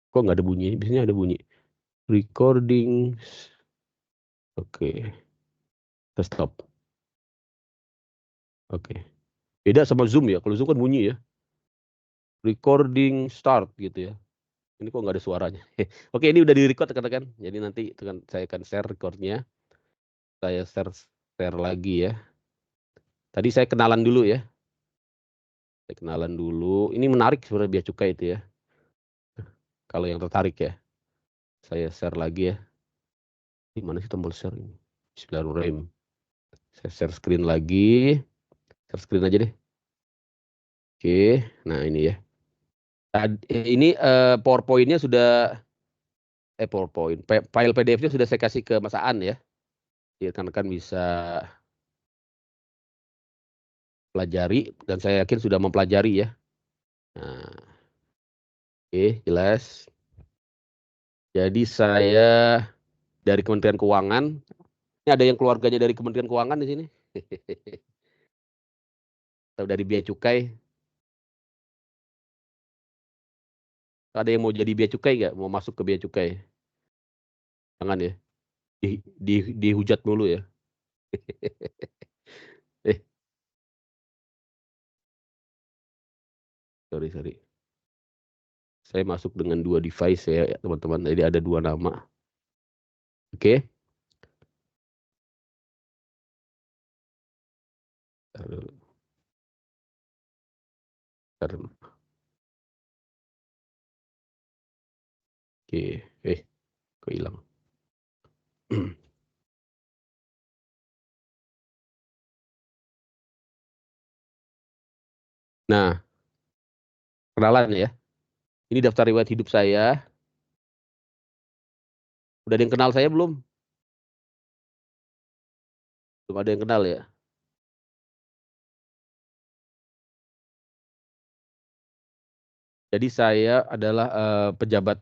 Kok nggak ada bunyi? Biasanya ada bunyi. Recording. Oke. Kita stop. Oke. Beda sama Zoom ya. Kalau Zoom kan bunyi ya. Recording start gitu ya. Ini kok nggak ada suaranya. Oke, ini udah di-record rekan-rekan. Jadi nanti saya akan share recordnya. Saya share lagi ya. Tadi saya kenalan dulu ya. Saya kenalan dulu. Ini menarik sebenarnya bea cukai itu ya. Kalau yang tertarik ya. Saya share lagi ya. Di mana sih tombol share ini? Bismillahirrahmanirrahim. Saya share screen lagi. Share screen aja deh. Oke, nah ini ya. Ini PowerPoint-nya sudah PowerPoint. File PDF-nya sudah saya kasih ke Mas Aan ya. Jadi rekan-rekan bisa pelajari dan saya yakin sudah mempelajari ya. Nah, oke, jelas. Jadi saya dari Kementerian Keuangan. Ini ada yang keluarganya dari Kementerian Keuangan di sini? Atau dari bea cukai? Ada yang mau jadi bea cukai nggak? Mau masuk ke bea cukai? Jangan ya. Dihujat mulu ya. Eh, sorry. Saya masuk dengan 2 device ya teman-teman. Jadi ada 2 nama. Oke. Oke. Kok hilang? Nah, kenalan ya. Ini daftar riwayat hidup saya. Udah ada yang kenal saya belum? Belum ada yang kenal ya? Jadi saya adalah pejabat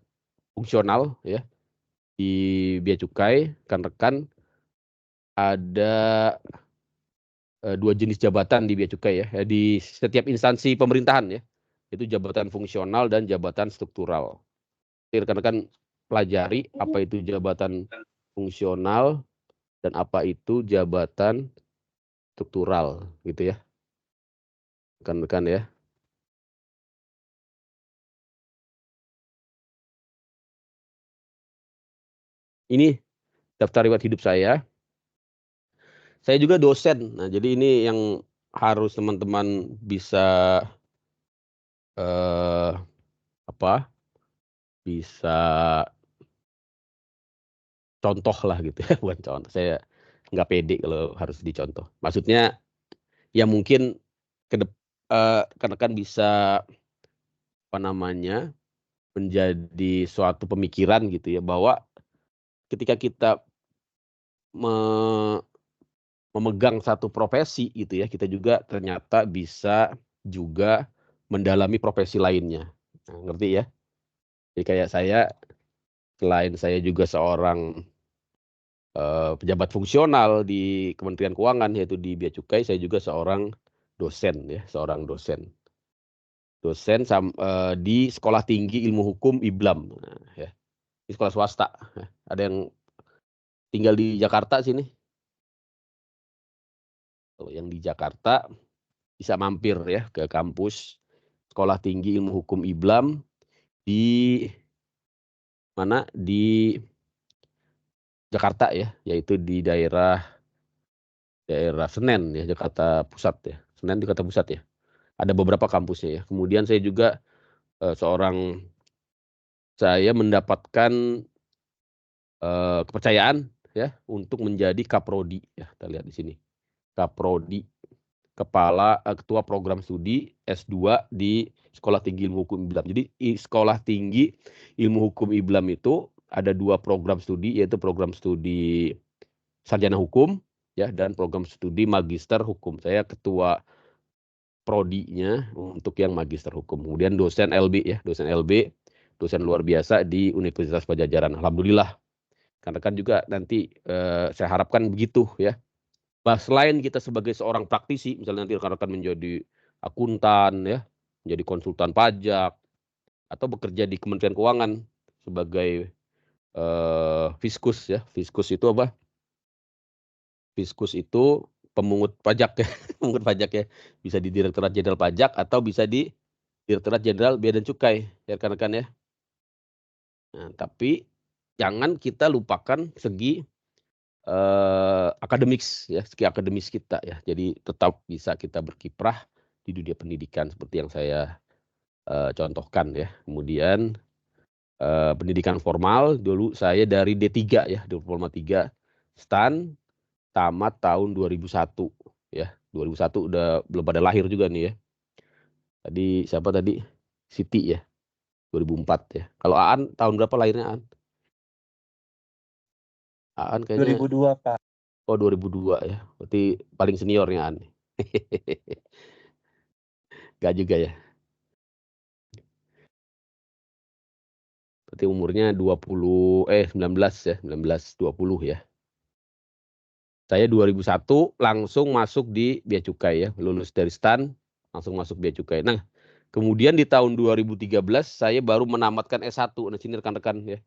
fungsional ya di bea cukai. Rekan-rekan ada 2 jenis jabatan di bea cukai ya. Di setiap instansi pemerintahan ya. Itu jabatan fungsional dan jabatan struktural. Jadi rekan-rekan pelajari apa itu jabatan fungsional dan apa itu jabatan struktural gitu ya. Rekan-rekan ya. Ini daftar riwayat hidup saya. Saya juga dosen. Nah, jadi ini yang harus teman-teman bisa eh apa, bisa contoh lah gitu ya, bukan contoh. Saya nggak pede kalau harus dicontoh. Maksudnya ya mungkin rekan-rekan bisa apa namanya, menjadi suatu pemikiran gitu ya, bahwa ketika kita me memegang satu profesi gitu ya, kita juga ternyata bisa juga mendalami profesi lainnya. Nah, ngerti ya? Jadi kayak saya, selain saya juga seorang pejabat fungsional di Kementerian Keuangan yaitu di bea cukai, saya juga seorang dosen ya, seorang dosen. Dosen di Sekolah Tinggi Ilmu Hukum IBLAM, nah, ya. Ini sekolah swasta. Ada yang tinggal di Jakarta sini? Kalau yang di Jakarta bisa mampir ya ke kampus Sekolah Tinggi Ilmu Hukum IBLAM di mana? Di Jakarta ya, yaitu di daerah Senen ya, Jakarta Pusat ya. Senen Jakarta Pusat ya. Ada beberapa kampusnya ya. Kemudian saya mendapatkan kepercayaan ya untuk menjadi kaprodi ya. Kita lihat di sini. Kaprodi, ketua program studi S2 di Sekolah Tinggi Ilmu Hukum IBLAM. Jadi Sekolah Tinggi Ilmu Hukum IBLAM itu ada 2 program studi, yaitu program studi sarjana hukum ya dan program studi magister hukum. Saya ketua prodinya untuk yang magister hukum. Kemudian dosen LB ya, dosen LB, dosen luar biasa di Universitas Padjadjaran. Alhamdulillah. Karena kan juga nanti saya harapkan begitu ya. Bah, selain kita sebagai seorang praktisi, misalnya nanti rekan-rekan menjadi akuntan ya, menjadi konsultan pajak atau bekerja di Kementerian Keuangan. sebagai fiskus ya. Fiskus itu apa? Fiskus itu pemungut pajak ya, pemungut pajak ya. Bisa di Direktorat Jenderal Pajak atau bisa di Direktorat Jenderal Bea dan Cukai ya rekan-rekan ya. Nah, tapi jangan kita lupakan segi akademiks ya, segi akademis kita ya. Jadi tetap bisa kita berkiprah di dunia pendidikan seperti yang saya contohkan ya. Kemudian pendidikan formal dulu saya dari D3 ya, Diploma 3 STAN tamat tahun 2001 ya. 2001 udah belum pada lahir juga nih ya. Tadi siapa tadi? Siti ya. 2004 ya. Kalau Aan tahun berapa lahirnya Aan? Aan kayaknya 2002, Pak. oh 2002 ya. Berarti paling seniornya Aan. Gak juga ya. Berarti umurnya 19 ya, 19 20 ya. Saya 2001 langsung masuk di Bea Cukai ya, lulus dari STAN langsung masuk Bea Cukai. Nah, kemudian di tahun 2013 saya baru menamatkan S1. Nah, sini rekan-rekan ya.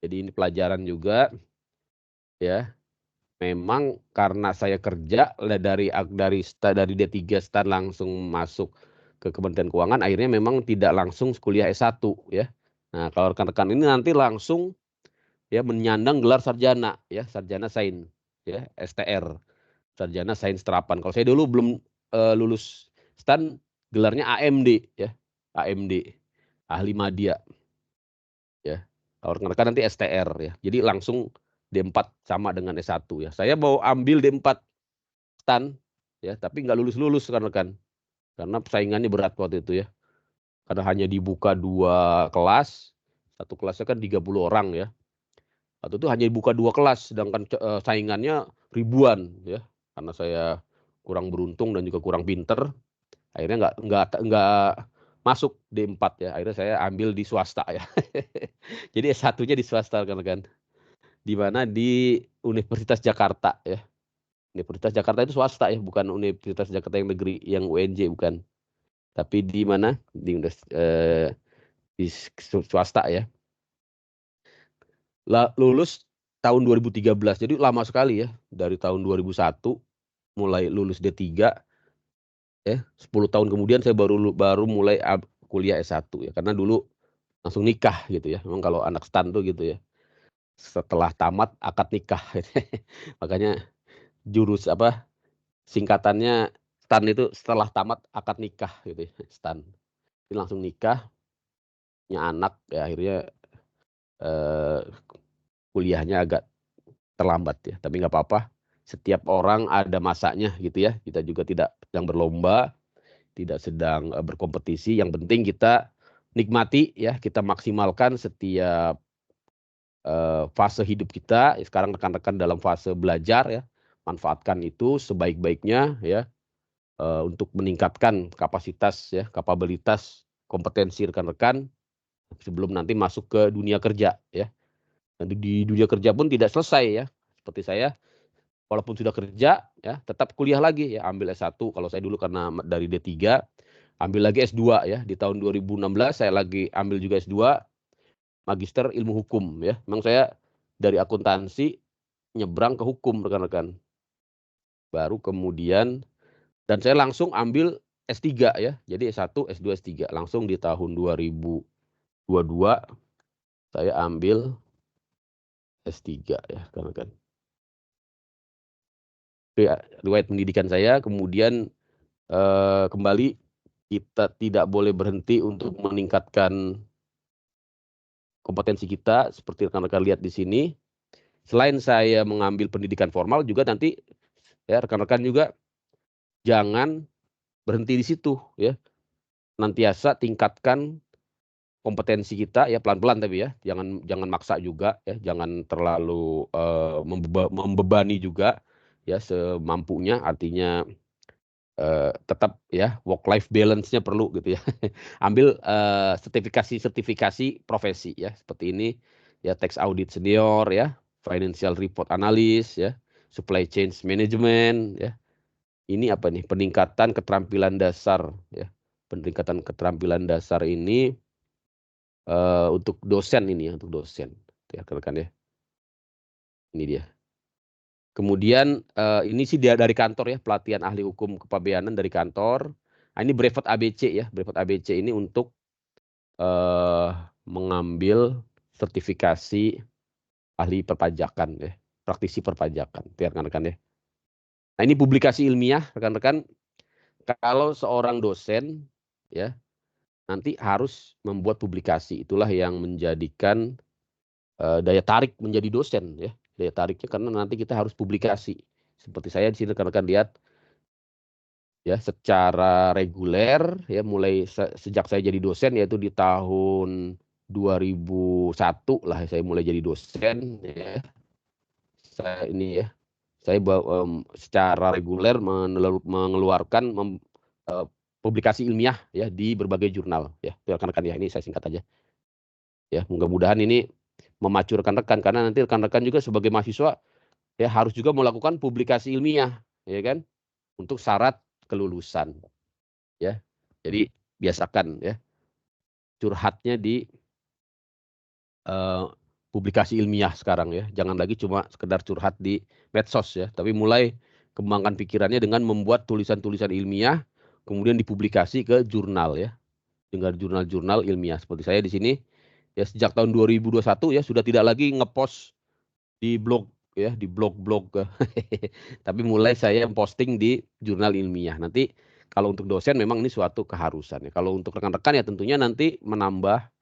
Jadi ini pelajaran juga ya. Memang karena saya kerja dari D3 STAN langsung masuk ke Kementerian Keuangan, akhirnya memang tidak langsung kuliah S1 ya. Nah, kalau rekan-rekan ini nanti langsung ya menyandang gelar sarjana ya, sarjana sains ya, STR, sarjana sains terapan. Kalau saya dulu belum lulus STAN, gelarnya AMD ya, AMD, ahli madya ya. Kalau rekan-rekan nanti STR ya. Jadi langsung D4 sama dengan S1 ya. Saya mau ambil D4 STAN ya, tapi nggak lulus-lulus rekan-rekan. Karena persaingannya berat waktu itu ya. Karena hanya dibuka 2 kelas, satu kelasnya kan 30 orang ya. Waktu itu hanya dibuka 2 kelas, sedangkan saingannya ribuan ya. Karena saya kurang beruntung dan juga kurang pinter, akhirnya nggak masuk D4 ya. Akhirnya saya ambil di swasta ya. Jadi S1-nya di swasta rekan-rekan. Di mana di Universitas Jakarta ya. Universitas Jakarta itu swasta ya, bukan Universitas Jakarta yang negeri, yang UNJ bukan. Tapi di mana? Di swasta ya. Lulus tahun 2013. Jadi lama sekali ya. Dari tahun 2001 mulai lulus D3 ya, 10 tahun kemudian saya baru mulai kuliah S1 ya. Karena dulu langsung nikah gitu ya. Memang kalau anak STAN tuh gitu ya. Setelah tamat akad nikah. Makanya singkatannya STAN itu setelah tamat akad nikah gitu ya, STAN. Jadi langsung nikah, punya anak ya, akhirnya kuliahnya agak terlambat ya, tapi nggak apa-apa. Setiap orang ada masanya gitu ya. Kita juga tidak sedang berlomba, tidak sedang berkompetisi. Yang penting kita nikmati ya, kita maksimalkan setiap fase hidup kita. Sekarang rekan-rekan dalam fase belajar ya, manfaatkan itu sebaik-baiknya ya, untuk meningkatkan kapasitas ya, kapabilitas, kompetensi rekan-rekan sebelum nanti masuk ke dunia kerja ya. Nanti di dunia kerja pun tidak selesai ya. Seperti saya, walaupun sudah kerja ya, tetap kuliah lagi ya, ambil S1. Kalau saya dulu karena dari D3, ambil lagi S2 ya. Di tahun 2016 saya lagi ambil juga S2, Magister Ilmu Hukum ya. Memang saya dari akuntansi nyebrang ke hukum rekan-rekan. Baru kemudian dan saya langsung ambil S3 ya. Jadi S1, S2, S3 langsung di tahun 2022 saya ambil S3 ya rekan-rekan. Riwayat pendidikan saya. Kemudian kembali kita tidak boleh berhenti untuk meningkatkan kompetensi kita seperti rekan-rekan lihat di sini. Selain saya mengambil pendidikan formal juga nanti ya rekan-rekan juga jangan berhenti di situ ya. Nantiasa tingkatkan kompetensi kita ya, pelan-pelan tapi ya. Jangan maksa juga ya, jangan terlalu membebani juga ya, semampunya. Artinya tetap ya, work life balance-nya perlu gitu ya. Ambil sertifikasi profesi ya, seperti ini ya, tax audit senior ya, financial report analyst ya, supply chain management ya. Ini apa nih, peningkatan keterampilan dasar ya. Peningkatan keterampilan dasar ini untuk dosen ini ya, untuk dosen. Ya, rekan-rekan ya. Ini dia. Kemudian ini sih dia dari kantor ya, pelatihan ahli hukum kepabeanan dari kantor. Nah, ini brevet ABC ya, brevet ABC ini untuk mengambil sertifikasi ahli perpajakan ya, praktisi perpajakan, rekan-rekan ya. Nah, ini publikasi ilmiah, rekan-rekan. Kalau seorang dosen ya, nanti harus membuat publikasi. Itulah yang menjadikan daya tarik menjadi dosen ya. Daya tariknya karena nanti kita harus publikasi. Seperti saya di sini rekan-rekan lihat ya, secara reguler ya, mulai sejak saya jadi dosen, yaitu di tahun 2001 lah saya mulai jadi dosen ya. Saya ini ya, saya secara reguler mengeluarkan publikasi ilmiah ya di berbagai jurnal ya. Rekan-rekan ya, ini saya singkat aja ya. Mudah-mudahan ini memacu rekan-rekan, karena nanti rekan-rekan juga sebagai mahasiswa ya harus juga melakukan publikasi ilmiah ya kan, untuk syarat kelulusan ya. Jadi biasakan ya curhatnya di publikasi ilmiah sekarang ya. Jangan lagi cuma sekedar curhat di medsos ya, tapi mulai kembangkan pikirannya dengan membuat tulisan-tulisan ilmiah, kemudian dipublikasi ke jurnal ya, dengan jurnal-jurnal ilmiah. Seperti saya di sini ya, sejak tahun 2021 ya sudah tidak lagi ngepost di blog ya, di blog-blog tapi mulai saya posting di jurnal ilmiah. Nanti kalau untuk dosen memang ini suatu keharusan ya. Kalau untuk rekan-rekan ya tentunya nanti menambah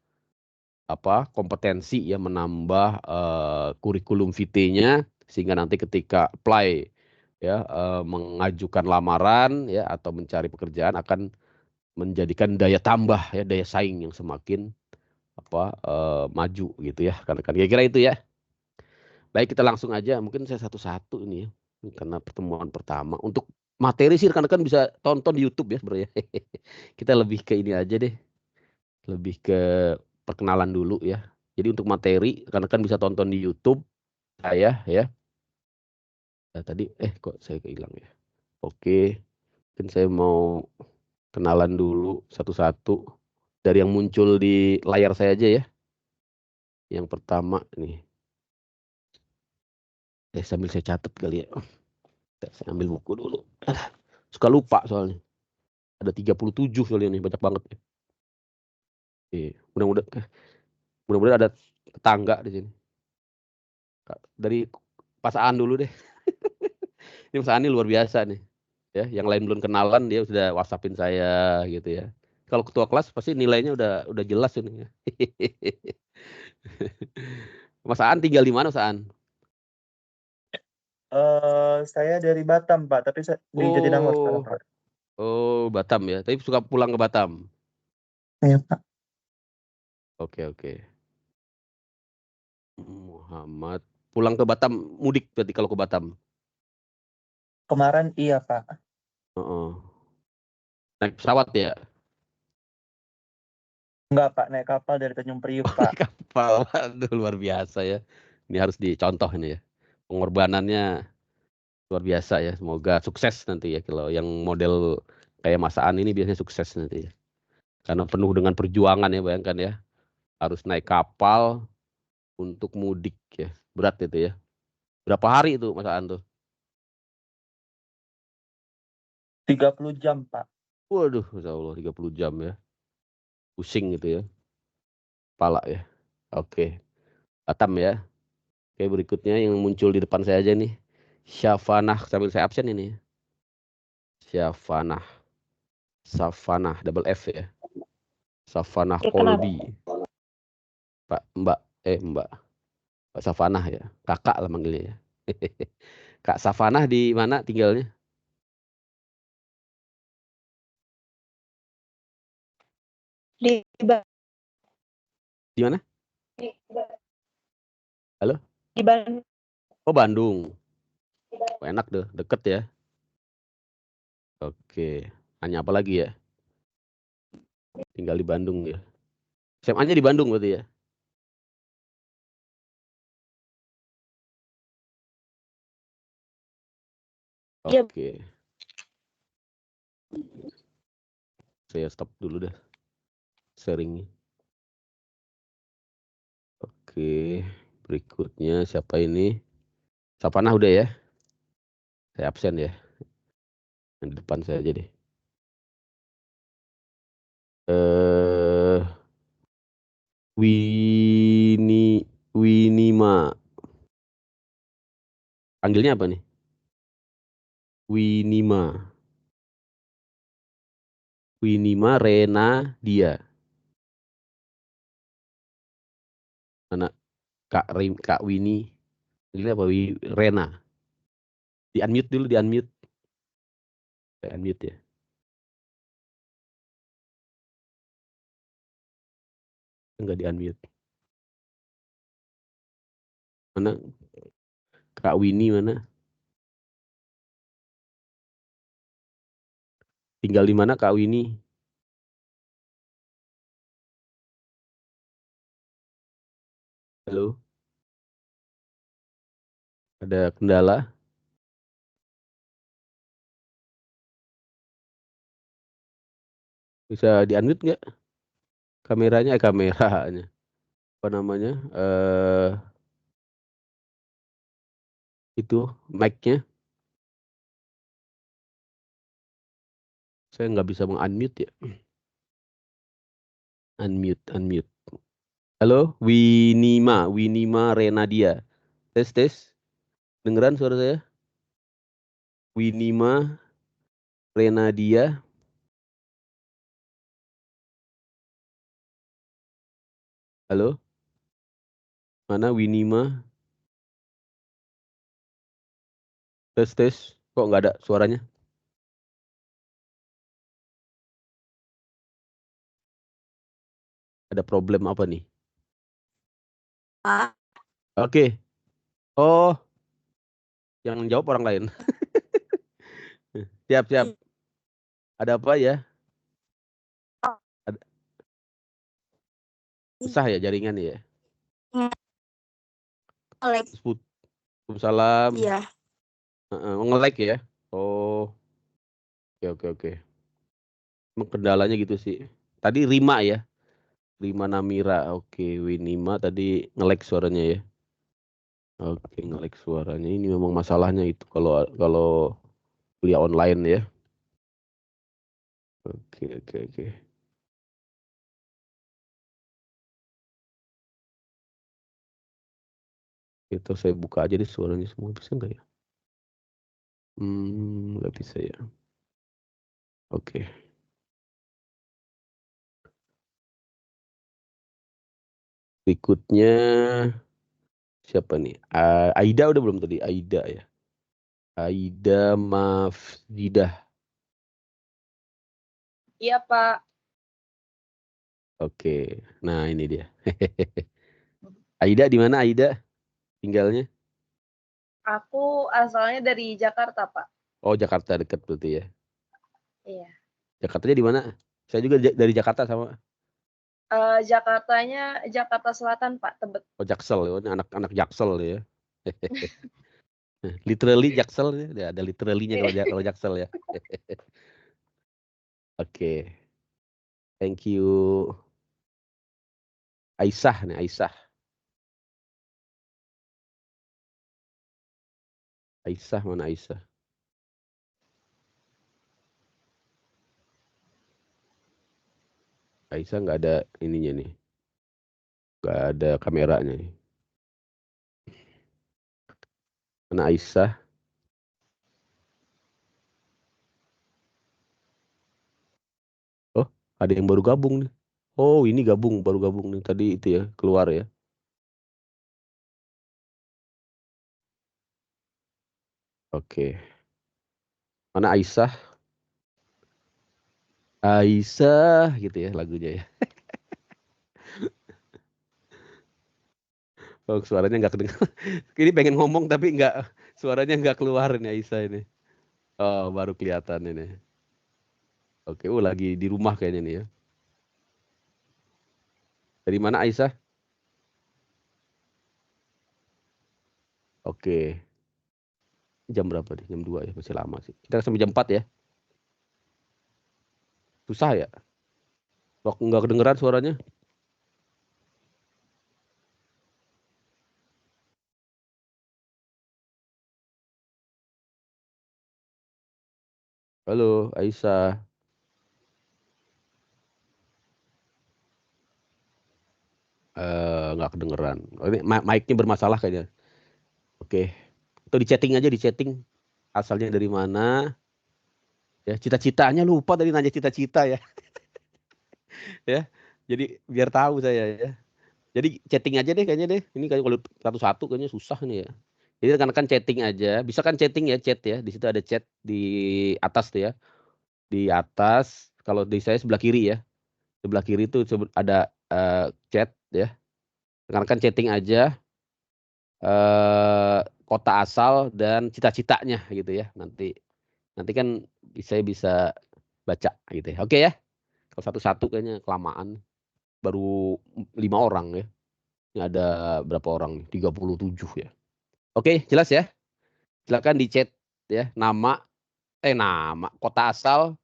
kompetensi ya, menambah kurikulum vitae-nya, sehingga nanti ketika apply ya, mengajukan lamaran ya atau mencari pekerjaan akan menjadikan daya tambah ya, daya saing yang semakin maju gitu ya, kan kira-kira itu ya. Baik, kita langsung aja, mungkin saya satu-satu ini ya, karena pertemuan pertama. Untuk materi sih rekan-rekan bisa tonton di YouTube ya sebenarnya. Kita lebih ke ini aja deh, lebih ke perkenalan dulu ya. Jadi untuk materi rekan-rekan bisa tonton di YouTube saya ya. Nah, tadi kok saya kehilang ya. Oke, mungkin saya mau kenalan dulu satu-satu dari yang muncul di layar saya aja ya. Yang pertama nih, sambil saya catat kali ya. Saya ambil buku dulu. Suka lupa soalnya. Ada 37 soalnya nih, banyak banget ya. Mudah-mudahan ada tetangga di sini. Dari Pas Aan dulu deh. Ini Mas Aan luar biasa nih. Ya, yang lain belum kenalan dia sudah WhatsApp-in saya gitu ya. Kalau ketua kelas pasti nilainya udah jelas ini. Mas Aan tinggal di mana, Mas Aan? Saya dari Batam, Pak, tapi di Jatinangor sekarang, Oh, Pak. oh Batam ya. Tapi suka pulang ke Batam. Iya, Pak. Oke, oke. Muhammad pulang ke Batam, mudik berarti kalau ke Batam. Kemarin iya, Pak. Heeh. Naik pesawat ya? Enggak, Pak, naik kapal dari Tanjung Priuk, Pak. Naik kapal. Waduh, luar biasa ya. Ini harus dicontoh ini ya. Pengorbanannya luar biasa ya. Semoga sukses nanti ya. Kalau yang model kayak Mas Aan ini biasanya sukses nanti ya. Karena penuh dengan perjuangan ya, bayangkan ya. Harus naik kapal untuk mudik ya. Berat itu ya. Berapa hari itu Mas Aan tuh? 30 jam, Pak. Waduh, Masya Allah 30 jam ya. Pusing gitu ya. Kepala ya. Oke. Batam ya. Oke, berikutnya yang muncul di depan saya aja nih. Syafanah, sambil saya absen ini. Syafanah. Safanah, double F ya. Safanah Kolbi. Mbak, Mbak Safanah ya. Kakak lah manggilnya ya. Kak Safanah di mana tinggalnya? Di Di mana? Halo? Bandung. Oh, Bandung. Oh, enak deh, deket ya. Oke. Hanya apa lagi ya? Tinggal di Bandung ya. SMA-nya di Bandung berarti ya? Iya. Oke. Saya stop dulu deh sharingnya. Oke, berikutnya siapa ini? Sapanah udah ya? Saya absen ya. Yang di depan saya aja deh. Winima. Panggilnya apa nih? Winima Rena dia. Mana Kak Winnie. Panggilnya apa? Rena. Di unmute dulu, di unmute. Saya unmute ya. Enggak di unmute. Mana Kak Winnie mana? Tinggal di mana Kak Winnie? Halo? Ada kendala? Bisa di unmute nggak? Kameranya, kameranya. Apa namanya? Itu mic-nya. Saya nggak bisa meng-unmute ya. Unmute. Halo, Winima Renadia. Tes. Dengeran suara saya? Winima Renadia. Halo? Mana Winima? Tes. Kok nggak ada suaranya? Ada problem apa nih? Oke. Oh, yang jawab orang lain. Siap. Ada apa ya? Ada, susah ya jaringan ya? Waalaikumsalam. Iya. Nge-lag ya? Oh, oke. Emang kendalanya gitu sih. Tadi Rima ya? Rima Namira. Oke, Winima tadi nge-lag suaranya ya? Oke, nge-lag suaranya. Ini memang masalahnya itu kalau kuliah online ya. Oke. Itu saya buka aja deh suaranya semua. Bisa nggak ya? Nggak bisa ya. Oke. Berikutnya siapa nih? Aida udah belum tadi? Aida ya. Aida Mafzidah. Iya, Pak. Oke. Nah, ini dia. Aida di mana Aida tinggalnya? Aku asalnya dari Jakarta, Pak. Oh, Jakarta dekat berarti ya. Iya. Jakartanya di mana? Saya juga dari Jakarta sama. Jakartanya Jakarta Selatan, Pak, Tebet. Oh, Jaksel ya. Ini anak Jaksel ya. Literally Jaksel ya. Ada literally-nya kalau Jaksel ya. Oke. Thank you. Aisyah nih, Aisyah. Aisyah mana Aisyah? Aisyah nggak ada ininya nih. Nggak ada kameranya nih. Mana Aisyah? Oh, ada yang baru gabung nih. Oh, ini baru gabung nih. Tadi itu ya, keluar ya. Oke. Mana Aisyah? Aisyah gitu ya lagunya ya. Oh, suaranya nggak kedengar. Ini pengen ngomong tapi nggak, suaranya nggak keluar nih Aisyah ini. Oh, baru kelihatan ini. Oke, lagi di rumah kayaknya nih ya. Dari mana Aisyah? Oke. Jam berapa nih? Jam 2 ya, masih lama sih. Kita sampai jam 4 ya. Susah ya? Kok nggak kedengeran suaranya? Halo, Aisyah. Nggak kedengeran. Oh, ini mic-nya bermasalah kayaknya. Oke. Itu di chatting aja, di chatting. Asalnya dari mana? Ya, cita-citanya lupa tadi nanya cita-cita ya. Ya. Jadi biar tahu saya ya. Jadi chatting aja deh kayaknya deh. Ini kayak kalau satu-satu kayaknya susah nih ya. Jadi rekan-rekan chatting aja. Bisa kan chatting ya, chat ya. Di situ ada chat di atas tuh ya. Di atas kalau di saya sebelah kiri ya. Sebelah kiri itu ada chat ya. Rekan-rekan chatting aja kota asal dan cita-citanya gitu ya. Nanti kan saya bisa baca gitu ya. Oke ya. Kalau satu-satu kayaknya kelamaan. Baru 5 orang ya. Ini ada berapa orang nih? 37 ya. Oke, jelas ya. Silakan di chat ya nama, kota asal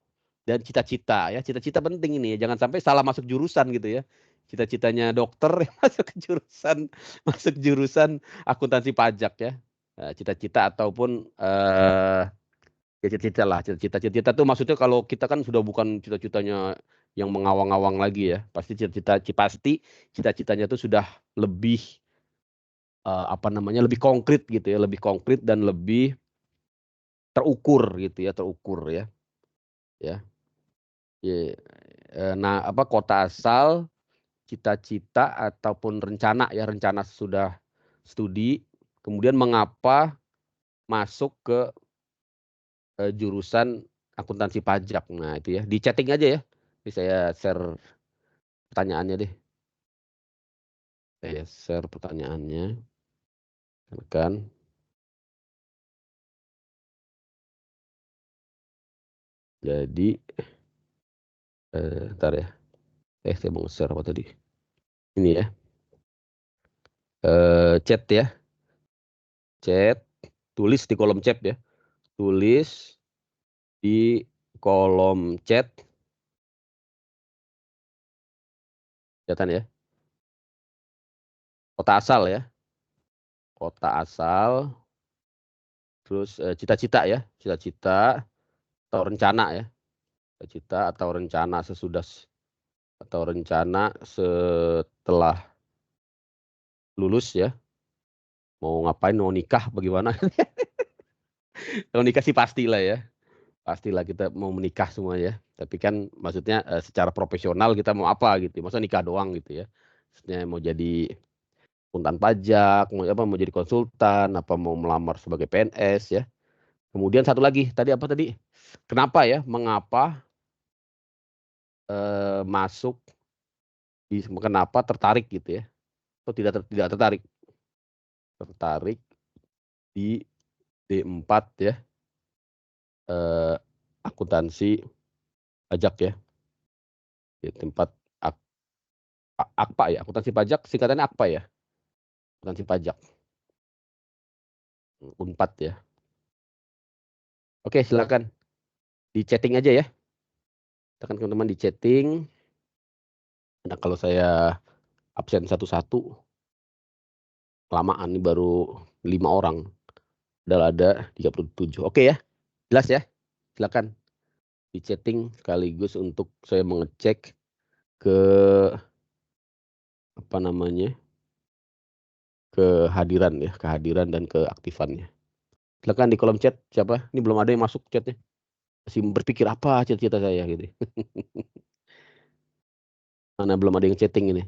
dan cita-cita ya. Cita-cita penting ini ya. Jangan sampai salah masuk jurusan gitu ya. Cita-citanya dokter masuk jurusan akuntansi pajak ya. Cita-cita ataupun ya cita-cita lah, cita-cita tuh maksudnya kalau kita kan sudah bukan cita-citanya yang mengawang-awang lagi ya. Pasti cita-citanya tuh sudah lebih lebih konkret gitu ya, lebih konkret dan lebih terukur gitu ya, terukur ya. Ya. Nah, kota asal, cita-cita ataupun rencana ya, rencana sudah studi, kemudian mengapa masuk ke jurusan akuntansi pajak. Nah, itu ya, di chatting aja ya. Ini saya share pertanyaannya deh. Saya share pertanyaannya. Kan. Jadi, ntar ya. Saya mau share apa tadi? Ini ya. Chat ya. Chat. Tulis di kolom chat ya. Tulis di kolom chat. Kelihatan ya. Kota asal ya. Kota asal. Terus cita-cita ya. Cita-cita atau rencana ya. Cita-cita atau rencana atau rencana setelah lulus ya. Mau ngapain, mau nikah bagaimana. Kalau nikah sih pastilah ya. Pastilah kita mau menikah semua ya. Tapi kan maksudnya secara profesional kita mau apa gitu. Masa nikah doang gitu ya. Maksudnya mau jadi akuntan pajak, mau jadi konsultan, apa mau melamar sebagai PNS ya. Kemudian satu lagi, tadi apa tadi? Kenapa ya? Mengapa masuk kenapa tertarik gitu ya? Atau tidak tertarik? Tertarik di D4 ya. Akuntansi pajak ya. Di tempat AKPA ya, akuntansi pajak singkatannya AKPA ya. Akuntansi pajak. Unpad ya. Oke, silakan di chatting aja ya. Tekan teman-teman di chatting. Nah, kalau saya absen satu-satu kelamaan nih baru 5 orang. Padahal ada 37. Oke ya. Jelas ya? Silakan di chatting sekaligus untuk saya mengecek ke kehadiran dan keaktifannya. Silakan di kolom chat siapa? Ini belum ada yang masuk chatnya. Masih berpikir apa cita-cita saya gitu. Mana belum ada yang chatting ini.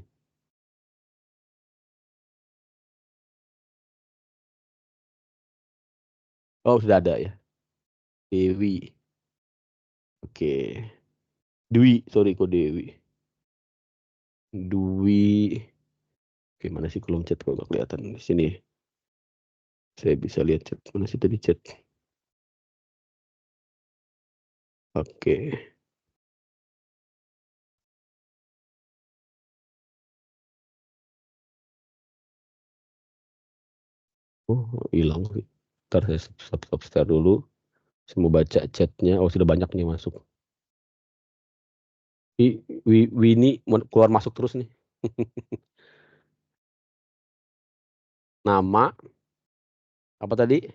Oh, sudah ada ya. Dewi. Oke. Dwi, sorry kok Dewi. Dwi. Oke, mana sih kolom chat kok nggak kelihatan di sini. Saya bisa lihat chat. Mana sih tadi chat? Oke. Oh, hilang sih. Ntar saya stop share dulu. Saya mau baca chatnya. Oh, sudah banyak nih masuk. Wini keluar masuk terus nih. Nama. Apa tadi?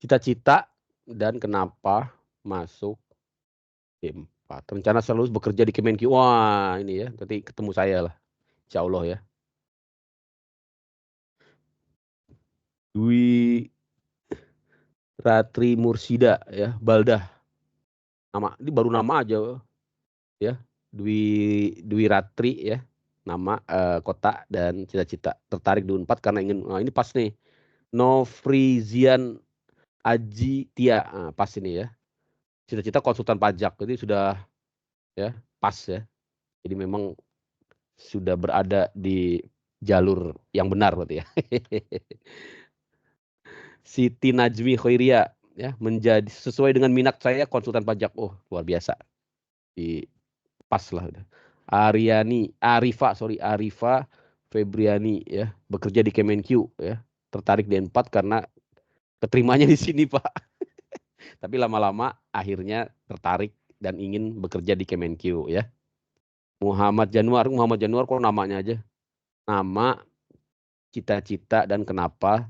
cita-cita dan kenapa masuk D4. Rencana selalu bekerja di Kemenq. Wah, ini ya, nanti ketemu saya lah. Insya Allah ya. Dwi Ratri Mursida ya, Baldah. Nama ini baru nama aja ya. Dwi Ratri ya. Nama kota dan cita-cita. Tertarik di Unpad karena ingin ini pas nih. Nofrizian Aji Tia. Pas ini ya. Cita-cita konsultan pajak. Jadi sudah ya, pas ya. Jadi memang sudah berada di jalur yang benar berarti ya. Siti Najmi Khairia ya, menjadi sesuai dengan minat saya konsultan pajak. Oh, luar biasa. Di pas lah udah. Arifa Febriani ya, bekerja di Kemenq ya. Tertarik di N4 karena keterimanya di sini, Pak. Tapi lama-lama akhirnya tertarik dan ingin bekerja di Kemenq ya. Muhammad Januar kok namanya aja. Nama, cita-cita dan kenapa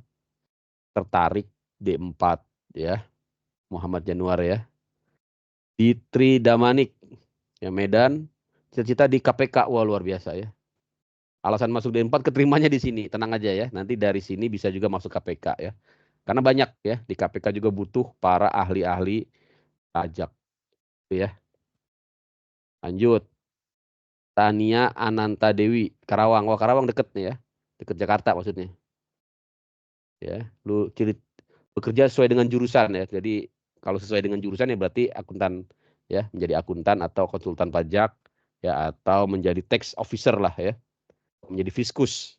tertarik D4 ya. Muhammad Januar ya. Ditri Damanik ya, Medan, cita-cita di KPK. Wah, luar biasa ya. Alasan masuk D4 keterimanya di sini. Tenang aja ya. Nanti dari sini bisa juga masuk KPK ya. Karena banyak ya, di KPK juga butuh para ahli-ahli pajak ya. Lanjut. Tania Ananta Dewi, Karawang. Wah, Karawang deket nih ya. Deket Jakarta maksudnya. Ya, lu bekerja sesuai dengan jurusan ya. Jadi kalau sesuai dengan jurusan ya berarti akuntan ya, menjadi akuntan atau konsultan pajak ya, atau menjadi tax officer lah ya. Menjadi fiskus.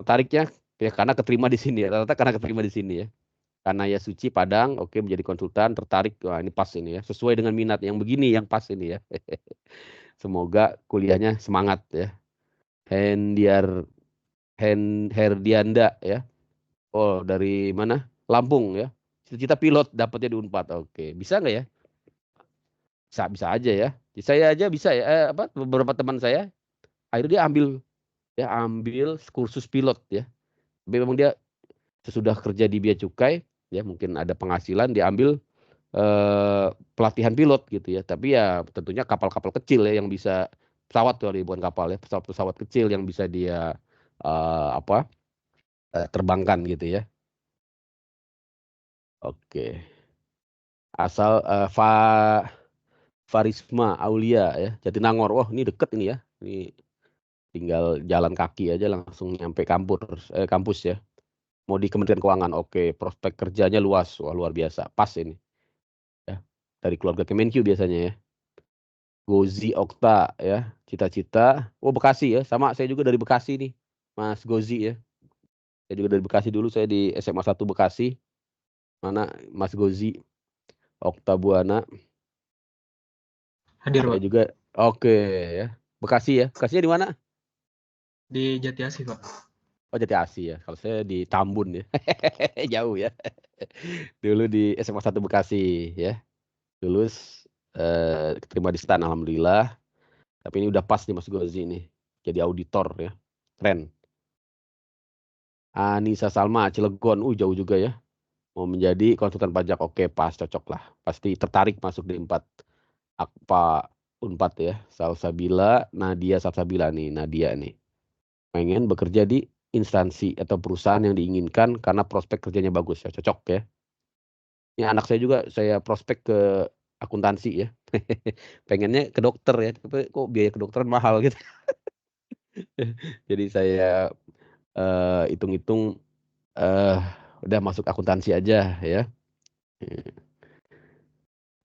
Tertariknya ya karena keterima di sini ya. Rata-rata karena keterima di sini ya. Karena ya Suci Padang, oke, menjadi konsultan, tertarik. Wah, ini pas ini ya. Sesuai dengan minat yang begini yang pas ini ya. Semoga kuliahnya semangat ya. Herdianda ya. Oh, dari mana? Lampung ya. Cita-cita pilot dapatnya di Unpad. Oke, bisa nggak ya? Bisa aja ya. Saya aja bisa ya. Beberapa teman saya akhirnya dia ambil kursus pilot ya. Tapi memang dia sesudah kerja di Bea Cukai ya, mungkin ada penghasilan, dia ambil pelatihan pilot gitu ya. Tapi ya tentunya kapal-kapal kecil ya yang bisa, pesawat tuh, bukan kapal ya, pesawat-pesawat kecil yang bisa dia terbangkan gitu ya. Oke. Asal Farisma Aulia ya, Jatinangor. Wah, ini deket ini ya. Ini tinggal jalan kaki aja langsung nyampe kampus ya. Mau di Kementerian Keuangan. Oke, prospek kerjanya luas. Wah, luar biasa. Pas ini. Ya. Dari keluarga Kemenq biasanya ya. Gozi Okta ya, cita-cita. Oh, Bekasi ya. Sama, saya juga dari Bekasi nih. Mas Gozi ya. Saya juga dari Bekasi dulu, saya di SMA 1 Bekasi. Mana Mas Gozi Okta Buana. Hadir, Saya Pak. juga. Oke ya. Bekasi ya. Bekasinya di mana? Di Jatiasih, Pak. Oh, Jatiasih ya. Kalau saya di Tambun ya. Jauh ya. Dulu di SMA 1 Bekasi ya. Lulus keterima di STAN alhamdulillah. Tapi ini udah pas nih Mas Gozi nih. Jadi auditor ya. Keren. Anissa Salma Cilegon. Jauh juga ya. Mau menjadi konsultan pajak. Oke, pas, cocok lah. Pasti tertarik masuk di 4 Akpa Unpad ya. Salsabila, Nadia Salsabila nih, Nadia nih. Pengen bekerja di instansi atau perusahaan yang diinginkan karena prospek kerjanya bagus ya, cocok ya. Ini anak saya juga saya prospek ke akuntansi ya. Pengennya ke dokter ya, tapi kok biaya kedokteran mahal gitu. Jadi saya hitung-hitung udah masuk akuntansi aja ya.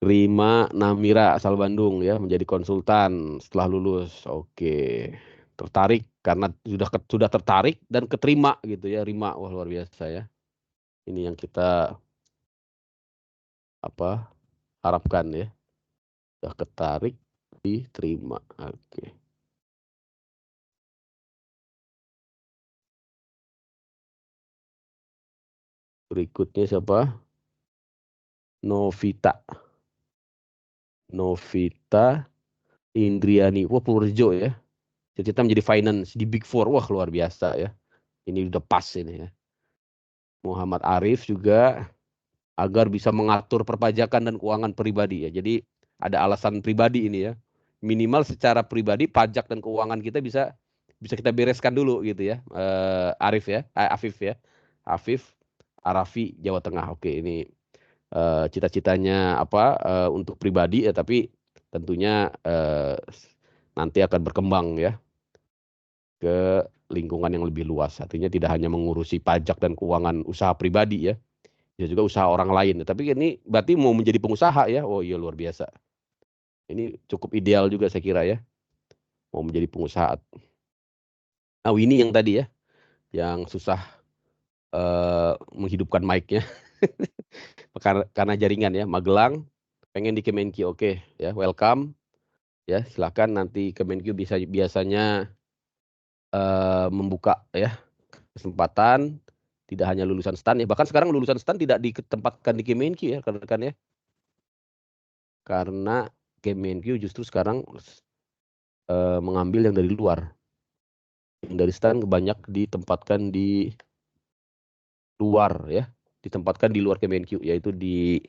Rima Namira asal Bandung ya, menjadi konsultan setelah lulus. Oke. Tertarik karena sudah tertarik dan keterima gitu ya, Rima. Wah, luar biasa ya. Ini yang kita harapkan ya. Sudah ketarik, diterima. Oke. Berikutnya siapa? Novita Indriani. Wah, Purworejo ya. Cita-cita menjadi finance di Big Four. Wah, luar biasa ya. Ini udah pas ini ya. Muhammad Arif juga agar bisa mengatur perpajakan dan keuangan pribadi ya. Jadi ada alasan pribadi ini ya. Minimal secara pribadi pajak dan keuangan kita bisa kita bereskan dulu gitu ya. Arif ya, Afif ya. Afif Arafi Jawa Tengah. Oke, ini cita-citanya apa untuk pribadi ya, tapi tentunya nanti akan berkembang ya ke lingkungan yang lebih luas. Artinya tidak hanya mengurusi pajak dan keuangan usaha pribadi ya, juga usaha orang lain. Tapi ini berarti mau menjadi pengusaha ya. Oh iya, luar biasa. Ini cukup ideal juga saya kira ya, mau menjadi pengusaha. Nah, ini yang tadi ya, yang susah menghidupkan mic-nya karena jaringan ya. Magelang, pengen di Kemenkyu, oke ya, welcome ya, silakan. Nanti Kemenkyu biasanya membuka ya kesempatan, tidak hanya lulusan STAN ya, bahkan sekarang lulusan STAN tidak ditempatkan di Kemenkyu ya rekan-rekan ya, karena Kemenkyu justru sekarang mengambil yang dari luar, yang dari STAN banyak ditempatkan di luar ya, ditempatkan di luar Kemenkyu, yaitu di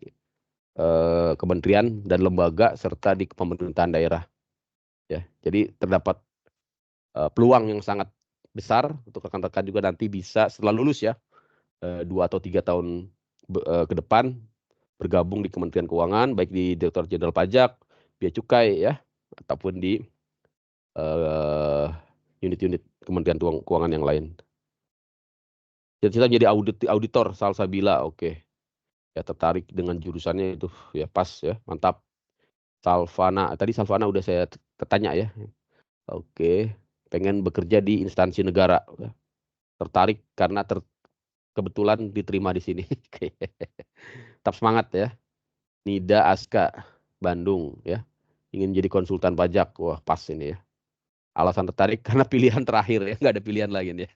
kementerian dan lembaga serta di pemerintahan daerah ya. Jadi terdapat peluang yang sangat besar untuk rekan-rekan juga nanti bisa setelah lulus ya, 2 atau 3 tahun ke depan bergabung di Kementerian Keuangan, baik di Direktorat Jenderal Pajak, Bea Cukai ya, ataupun di unit-unit Kementerian Keuangan yang lain. Cita-cita jadi auditor Salsabila, oke. Ya, tertarik dengan jurusannya itu ya, pas ya, mantap. Salvana, tadi Salvana udah saya tanya ya. Oke, pengen bekerja di instansi negara. Tertarik karena kebetulan diterima di sini. Tetap semangat ya. Nida Aska, Bandung ya. Ingin jadi konsultan pajak. Wah, pas ini ya. Alasan tertarik karena pilihan terakhir ya, nggak ada pilihan lain ya.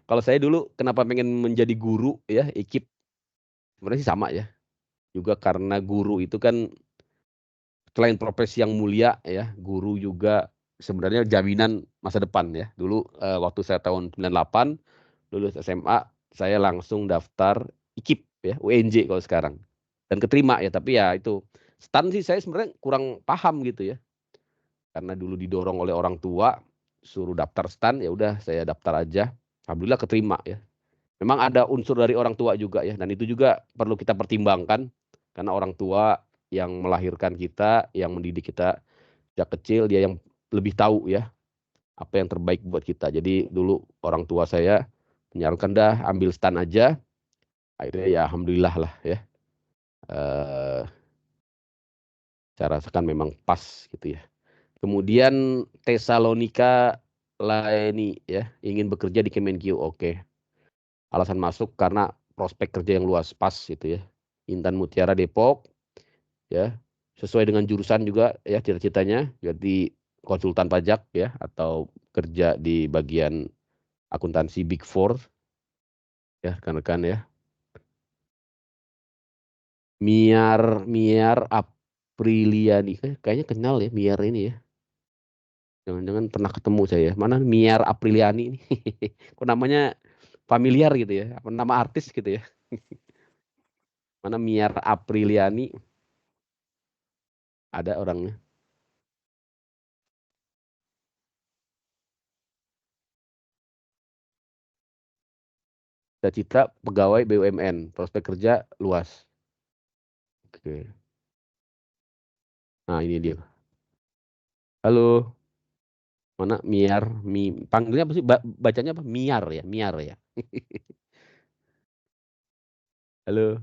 Kalau saya dulu kenapa pengen menjadi guru ya, IKIP, sebenarnya sih sama ya. Juga karena guru itu kan selain profesi yang mulia ya, guru juga sebenarnya jaminan masa depan ya. Dulu waktu saya tahun 98 lulus SMA, saya langsung daftar IKIP ya, UNJ kalau sekarang. Dan keterima ya, tapi ya itu STAN sih saya sebenarnya kurang paham gitu ya. Karena dulu didorong oleh orang tua suruh daftar STAN, ya udah saya daftar aja. Alhamdulillah keterima ya. Memang ada unsur dari orang tua juga ya, dan itu juga perlu kita pertimbangkan karena orang tua yang melahirkan kita, yang mendidik kita sejak kecil, dia yang lebih tahu ya apa yang terbaik buat kita. Jadi dulu orang tua saya menyarankan dah ambil STAN aja. Akhirnya ya alhamdulillah lah ya. Saya rasakan memang pas gitu ya. Kemudian Tesalonika Laeni ya, ingin bekerja di Kemenkyu, oke. Alasan masuk karena prospek kerja yang luas, pas gitu ya. Intan Mutiara Depok ya, sesuai dengan jurusan juga ya cita-citanya, jadi konsultan pajak ya, atau kerja di bagian akuntansi Big Four ya rekan-rekan ya. Miar Apriliani, kayaknya kenal ya Miar ini ya. Jangan-jangan pernah ketemu saya. Mana Miar Apriliani ini? Kok namanya familiar gitu ya? Apa nama artis gitu ya? Mana Miar Apriliani? Ada orangnya. Cita-cita pegawai BUMN, prospek kerja luas. Oke. Nah, ini dia. Halo. Mana Miar? Panggilnya apa sih? Bacanya apa? Miar ya? Miar ya? Halo.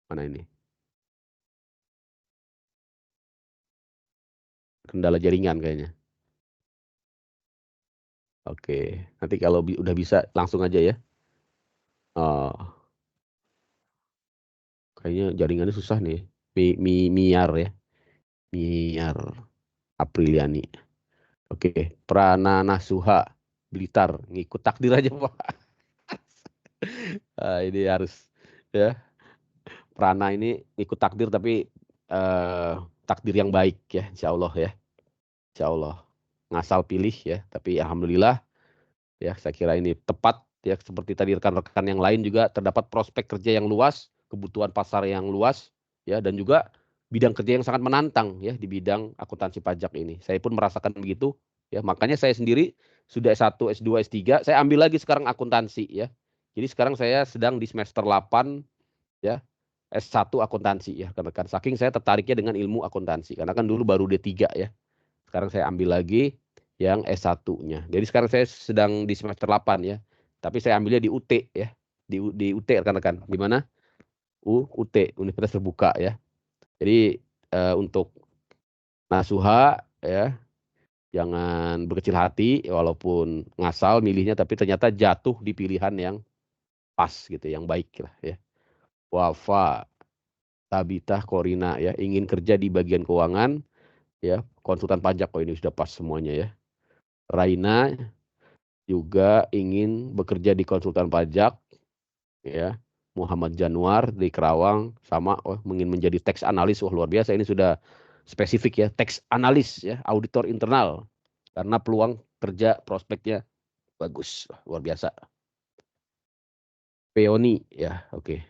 Mana ini? Kendala jaringan kayaknya. Oke. Nanti kalau udah bisa langsung aja ya. Oh, kayaknya jaringannya susah nih. Miar ya. Miar Apriliani. Oke. Pranana Suha Blitar. Ngikut takdir aja Pak. Ini harus ya. Prana ini ngikut takdir, tapi takdir yang baik ya. Insya Allah ya. Insya Allah. ngasal pilih ya, tapi alhamdulillah ya saya kira ini tepat ya, seperti tadi rekan-rekan yang lain juga terdapat prospek kerja yang luas, kebutuhan pasar yang luas ya, dan juga bidang kerja yang sangat menantang ya di bidang akuntansi pajak ini. Saya pun merasakan begitu ya, makanya saya sendiri sudah S1, S2, S3, saya ambil lagi sekarang akuntansi ya. Jadi sekarang saya sedang di semester 8 ya, S1 akuntansi ya rekan-rekan. Saking saya tertariknya dengan ilmu akuntansi karena kan dulu baru D3 ya. Sekarang saya ambil lagi yang S1-nya. Jadi sekarang saya sedang di semester 8 ya. Tapi saya ambilnya di UT ya. Di UT rekan-rekan. Di mana? UT, Universitas Terbuka ya. Jadi untuk Nasuha ya, jangan berkecil hati walaupun ngasal milihnya, tapi ternyata jatuh di pilihan yang pas gitu, yang baik lah ya. Wafa, Tabitha, Korina ya, ingin kerja di bagian keuangan ya, konsultan pajak. Oh ini sudah pas semuanya ya. Raina juga ingin bekerja di konsultan pajak ya. Muhammad Januar di Kerawang sama ingin menjadi tax analis. Wah luar biasa, ini sudah spesifik ya, tax analis ya, auditor internal. Karena peluang kerja prospeknya bagus, luar biasa. Peoni ya, oke.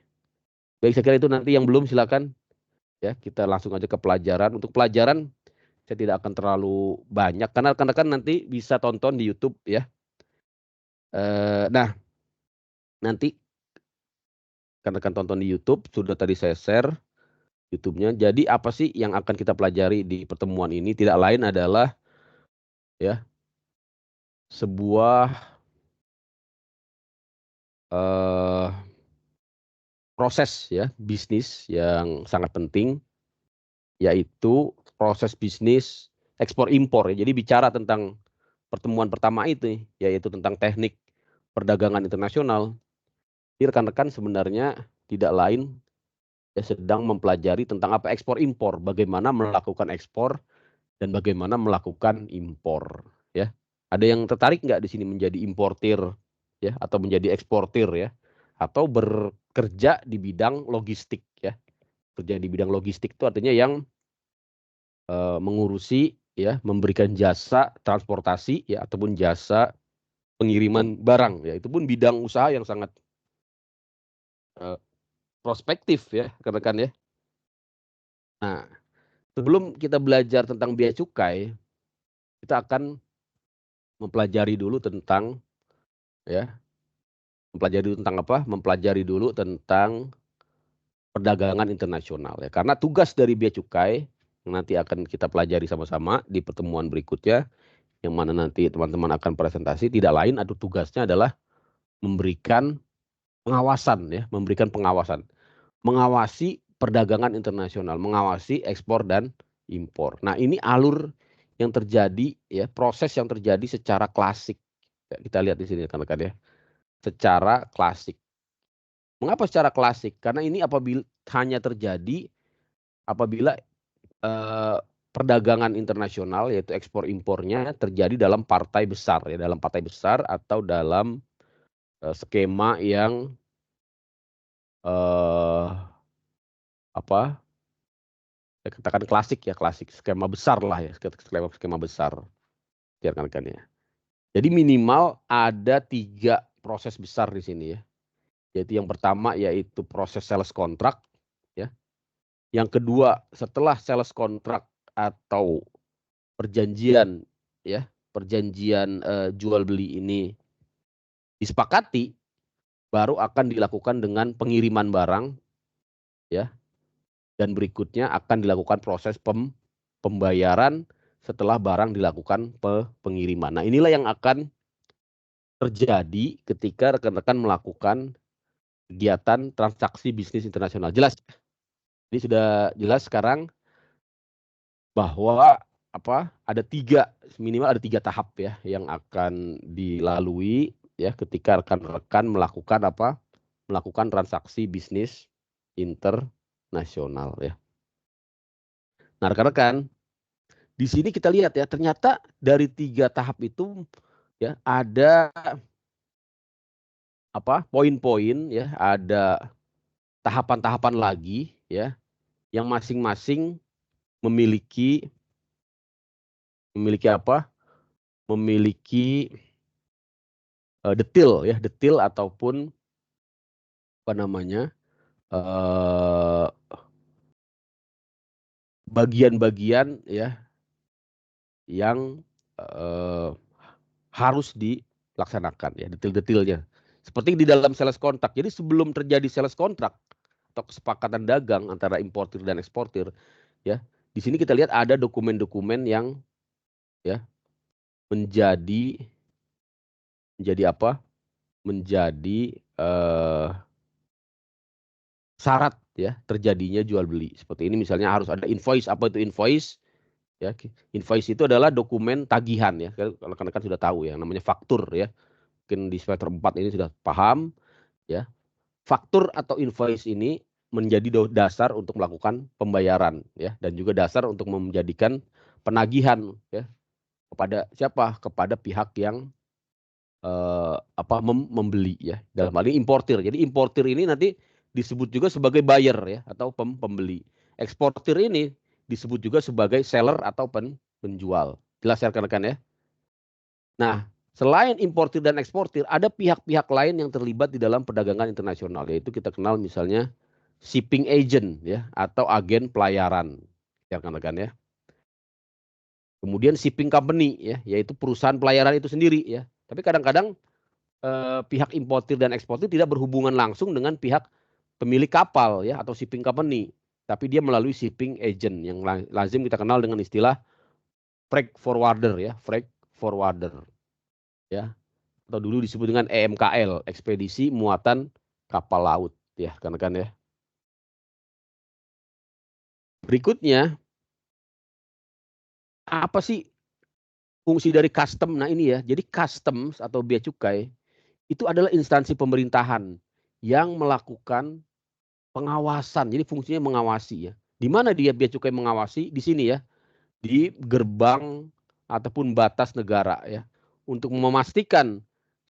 Baik, saya kira itu, nanti yang belum silakan ya, kita langsung aja ke pelajaran. Untuk pelajaran saya tidak akan terlalu banyak karena rekan-rekan nanti bisa tonton di YouTube ya. Nah, nanti rekan-rekan tonton di YouTube, sudah tadi saya share YouTube-nya. Jadi apa sih yang akan kita pelajari di pertemuan ini? Tidak lain adalah ya sebuah proses ya bisnis yang sangat penting, yaitu proses bisnis ekspor impor ya. Jadi bicara tentang pertemuan pertama itu, yaitu tentang teknik perdagangan internasional. Jadi rekan-rekan sebenarnya tidak lain ya, sedang mempelajari tentang apa ekspor impor, bagaimana melakukan ekspor dan bagaimana melakukan impor ya. Ada yang tertarik nggak di sini menjadi importir ya, atau menjadi eksportir ya, atau bekerja di bidang logistik ya. Kerja di bidang logistik itu artinya yang mengurusi ya, memberikan jasa transportasi ya, ataupun jasa pengiriman barang ya. Itu pun bidang usaha yang sangat prospektif ya rekan-rekan ya. Nah, sebelum kita belajar tentang bea cukai, kita akan mempelajari dulu tentang ya, mempelajari tentang apa? Mempelajari dulu tentang perdagangan internasional ya. Karena tugas dari bea cukai yang nanti akan kita pelajari sama-sama di pertemuan berikutnya, yang mana nanti teman-teman akan presentasi, tidak lain atau tugasnya adalah memberikan pengawasan ya, memberikan pengawasan. Mengawasi perdagangan internasional, mengawasi ekspor dan impor. Nah, ini alur yang terjadi ya, proses yang terjadi secara klasik. Kita lihat di sini rekan-rekan ya. Secara klasik. Mengapa secara klasik? Karena ini apabila hanya terjadi apabila perdagangan internasional yaitu ekspor impornya terjadi dalam partai besar ya, dalam partai besar atau dalam skema yang apa? Saya katakan klasik ya, klasik skema besar lah ya, skema besar ya rekan-rekan ya. Jadi minimal ada 3 proses besar di sini ya. Yaitu yang pertama yaitu proses sales kontrak ya. Yang kedua, setelah sales kontrak atau perjanjian ya, perjanjian jual beli ini disepakati, baru akan dilakukan dengan pengiriman barang ya. Dan berikutnya akan dilakukan proses pembayaran setelah barang dilakukan pengiriman. Nah, inilah yang akan terjadi ketika rekan-rekan melakukan kegiatan transaksi bisnis internasional. Jelas? Jadi sudah jelas sekarang bahwa ada 3, minimal ada 3 tahap ya yang akan dilalui ya ketika rekan-rekan melakukan transaksi bisnis internasional ya. Nah, rekan-rekan, di sini kita lihat ya, ternyata dari 3 tahap itu ya ada poin-poin ya, ada tahapan-tahapan lagi ya yang masing-masing memiliki memiliki detail ataupun apa namanya bagian-bagian ya yang harus dilaksanakan ya detail-detailnya. Seperti di dalam sales kontrak. Jadi sebelum terjadi sales kontrak atau kesepakatan dagang antara importir dan eksportir ya, di sini kita lihat ada dokumen-dokumen yang ya menjadi apa? Menjadi syarat ya terjadinya jual beli. Seperti ini misalnya harus ada invoice. Apa itu invoice? Ya, invoice itu adalah dokumen tagihan ya. Kalau rekan-rekan sudah tahu ya, namanya faktur ya. Mungkin di semester 4 ini sudah paham ya. Faktur atau invoice ini menjadi dasar untuk melakukan pembayaran ya, dan juga dasar untuk menjadikan penagihan ya kepada siapa? Kepada pihak yang membeli ya. Dalam hal ini importir. Jadi importir ini nanti disebut juga sebagai buyer ya atau pembeli. Eksportir ini disebut juga sebagai seller atau penjual. Jelas ya rekan-rekan ya. Nah, selain importir dan eksportir, ada pihak-pihak lain yang terlibat di dalam perdagangan internasional, yaitu kita kenal misalnya shipping agent ya atau agen pelayaran, ya rekan-rekan ya. Kemudian shipping company ya, yaitu perusahaan pelayaran itu sendiri ya. Tapi kadang-kadang pihak importir dan eksportir tidak berhubungan langsung dengan pihak pemilik kapal ya atau shipping company, tapi dia melalui shipping agent yang lazim kita kenal dengan istilah freight forwarder ya, freight forwarder ya, atau dulu disebut dengan EMKL, ekspedisi muatan kapal laut ya kan ya. Berikutnya, apa sih fungsi dari custom? Nah ini ya, jadi customs atau bea cukai itu adalah instansi pemerintahan yang melakukan pengawasan. Jadi fungsinya mengawasi ya. Di mana dia bea cukai mengawasi? Di sini ya, di gerbang ataupun batas negara ya, untuk memastikan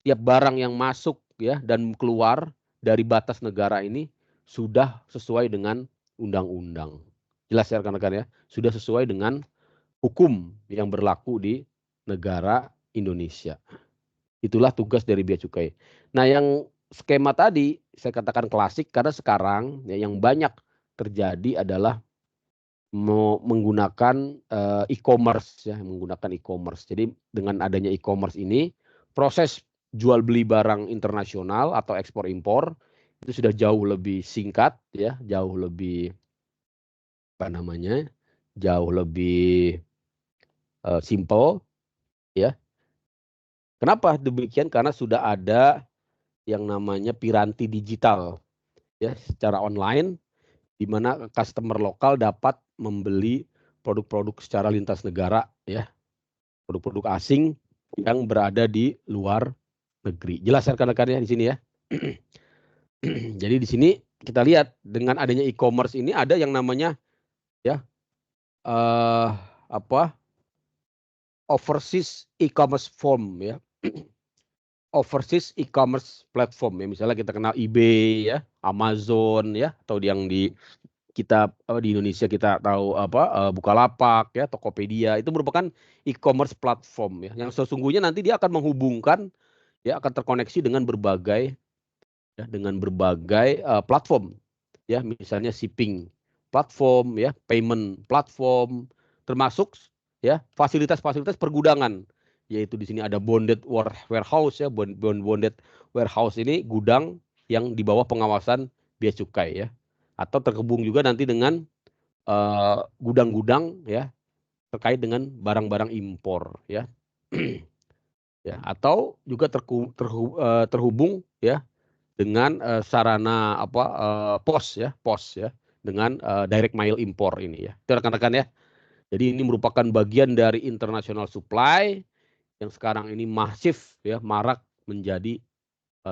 tiap barang yang masuk ya dan keluar dari batas negara ini sudah sesuai dengan undang-undang. Jelas ya rekan-rekan ya, sudah sesuai dengan hukum yang berlaku di negara Indonesia. Itulah tugas dari bea cukai. Nah, yang skema tadi saya katakan klasik karena sekarang ya, yang banyak terjadi adalah menggunakan e-commerce ya, menggunakan e-commerce. Jadi dengan adanya e-commerce ini, proses jual beli barang internasional atau ekspor impor itu sudah jauh lebih singkat ya, jauh lebih jauh lebih simple ya. Kenapa demikian? Karena sudah ada yang namanya piranti digital ya secara online, di mana customer lokal dapat membeli produk-produk secara lintas negara ya, produk-produk asing yang berada di luar negeri. Jelas ya rekan-rekan ya di sini ya. Jadi di sini kita lihat dengan adanya e-commerce ini ada yang namanya ya overseas e-commerce form ya. Overseas e-commerce platform ya, misalnya kita kenal eBay ya, Amazon ya, atau yang di kita di Indonesia kita tahu Bukalapak ya, Tokopedia, itu merupakan e-commerce platform ya, yang sesungguhnya nanti dia akan menghubungkan ya, akan terkoneksi dengan berbagai platform ya, misalnya shipping platform ya, payment platform, termasuk ya fasilitas-fasilitas pergudangan, yaitu di sini ada bonded warehouse ya, bonded warehouse ini gudang yang di bawah pengawasan bea cukai ya, atau terhubung juga nanti dengan gudang-gudang ya terkait dengan barang-barang impor ya. Ya, atau juga terhubung ya dengan sarana pos ya dengan direct mail impor ini ya. Itu rekan-rekan ya. Jadi ini merupakan bagian dari international supply yang sekarang ini masif ya, marak menjadi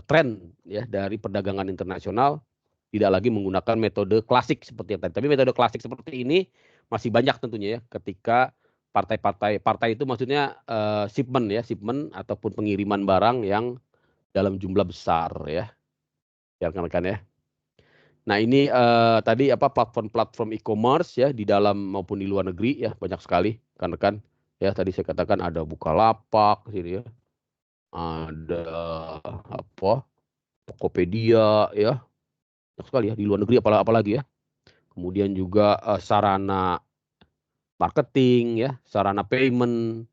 tren ya dari perdagangan internasional, tidak lagi menggunakan metode klasik seperti yang tadi. Tapi metode klasik seperti ini masih banyak tentunya ya, ketika partai itu maksudnya shipment ataupun pengiriman barang yang dalam jumlah besar ya rekan-rekan ya. Nah ini tadi platform-platform e-commerce ya di dalam maupun di luar negeri ya banyak sekali rekan-rekan. Ya, tadi saya katakan ada Bukalapak sini ya. Ada apa? Tokopedia ya. Banyak sekali ya di luar negeri apalagi ya. Kemudian juga sarana marketing ya, sarana payment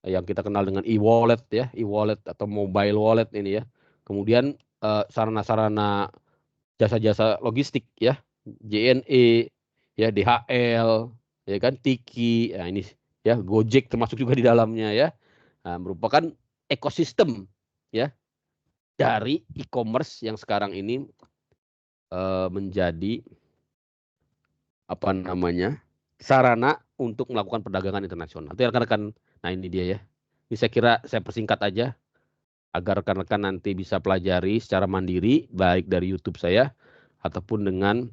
yang kita kenal dengan e-wallet ya, e-wallet atau mobile wallet ini ya. Kemudian sarana-sarana jasa-jasa logistik ya, JNE ya, DHL ya kan, Tiki, ya ini ya, Gojek termasuk juga di dalamnya ya. Nah, merupakan ekosistem ya dari e-commerce yang sekarang ini menjadi apa namanya, sarana untuk melakukan perdagangan internasional. Itu rekan-rekan. Nah, ini dia ya. Ini saya kira saya persingkat aja agar rekan-rekan nanti bisa pelajari secara mandiri baik dari YouTube saya ataupun dengan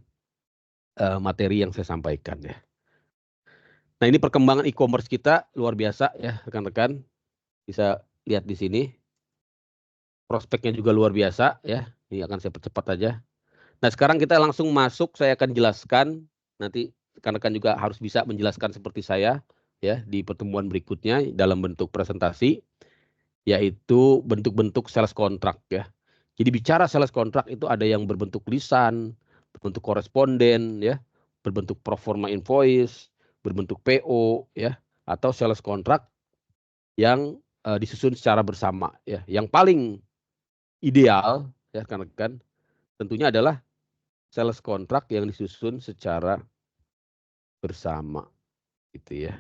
materi yang saya sampaikan ya. Nah, ini perkembangan e-commerce kita luar biasa ya rekan-rekan. Bisa lihat di sini. Prospeknya juga luar biasa ya. Ini akan saya percepat aja. Nah, sekarang kita langsung masuk, saya akan jelaskan. Nanti rekan-rekan juga harus bisa menjelaskan seperti saya ya di pertemuan berikutnya dalam bentuk presentasi, yaitu bentuk-bentuk sales contract ya. Jadi bicara sales contract itu ada yang berbentuk lisan, berbentuk koresponden ya, berbentuk pro forma invoice, berbentuk PO ya, atau sales contract yang disusun secara bersama ya. Yang paling ideal ya rekan-rekan tentunya adalah sales contract yang disusun secara bersama gitu ya.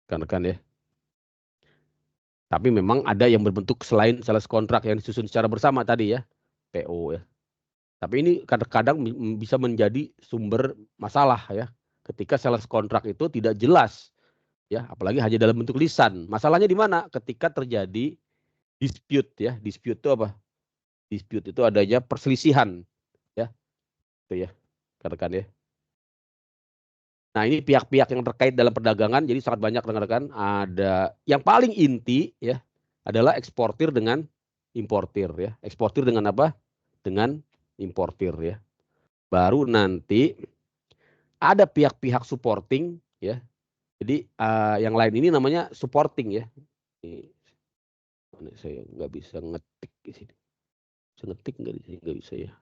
Rekan-rekan ya. Tapi memang ada yang berbentuk selain sales contract yang disusun secara bersama tadi ya, PO ya. Tapi ini kadang-kadang bisa menjadi sumber masalah ya. Ketika sales contract itu tidak jelas ya, apalagi hanya dalam bentuk lisan. Masalahnya di mana? Ketika terjadi dispute ya. Dispute itu apa? Dispute itu adanya perselisihan ya. Itu ya, rekan-rekan ya. Nah, ini pihak-pihak yang terkait dalam perdagangan, jadi sangat banyak rekan-rekan. Ada yang paling inti ya adalah eksportir dengan importir ya. Eksportir dengan apa? Dengan importir ya. Baru nanti ada pihak-pihak supporting ya. Jadi yang lain ini namanya supporting ya. Ini, saya nggak bisa ngetik di sini. Bisa ngetik nggak di sini? Nggak bisa ya.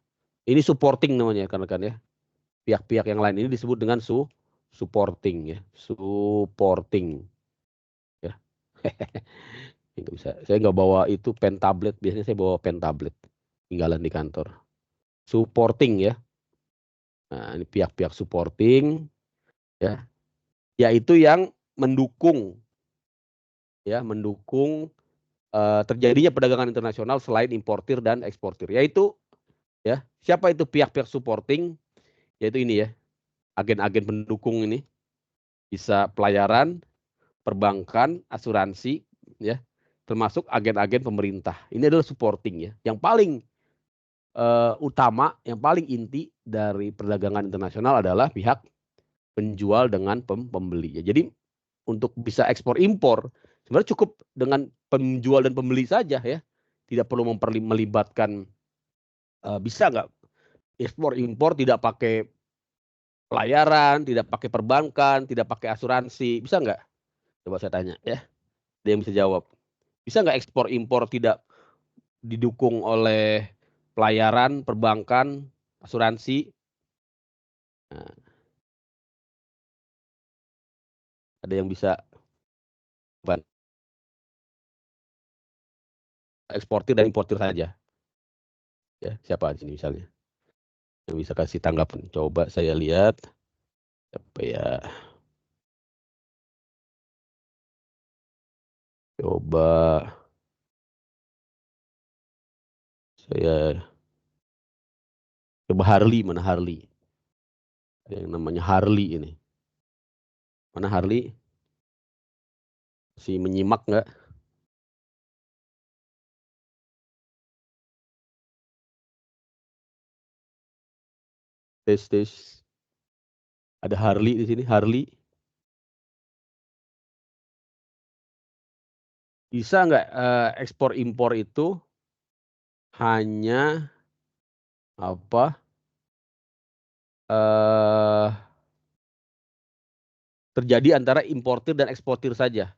Ini supporting namanya rekan-rekan ya. Pihak-pihak yang lain ini disebut dengan supporting ya. Supporting ya. Nggak bisa. Saya nggak bawa itu pen tablet. Biasanya saya bawa pen tablet. Tinggalan di kantor. Supporting ya. Nah, ini pihak-pihak supporting ya. Yaitu yang mendukung ya, mendukung terjadinya perdagangan internasional selain importir dan eksportir. Yaitu ya, siapa itu pihak-pihak supporting? Yaitu ini ya. Agen-agen pendukung ini. Bisa pelayaran, perbankan, asuransi ya. Termasuk agen-agen pemerintah. Ini adalah supporting ya. Yang paling utama, yang paling inti dari perdagangan internasional adalah pihak penjual dengan pembeli. Ya, jadi untuk bisa ekspor impor sebenarnya cukup dengan penjual dan pembeli saja ya. Tidak perlu melibatkan bisa nggak ekspor impor tidak pakai pelayaran, tidak pakai perbankan, tidak pakai asuransi, bisa nggak? Coba saya tanya ya. Ada yang bisa jawab. Bisa nggak ekspor impor tidak didukung oleh pelayaran, perbankan, asuransi? Nah, ada yang bisa eksportir dan importir saja. Ya, siapa di sini misalnya? Yang bisa kasih tanggapan. Coba saya lihat. Apa ya? Coba saya coba Harley, mana Harley? Yang namanya Harley ini. Mana Harley? Masih menyimak nggak? Tes. Ada Harley di sini, Harley. Bisa nggak ekspor impor itu hanya apa? Terjadi antara importir dan eksportir saja.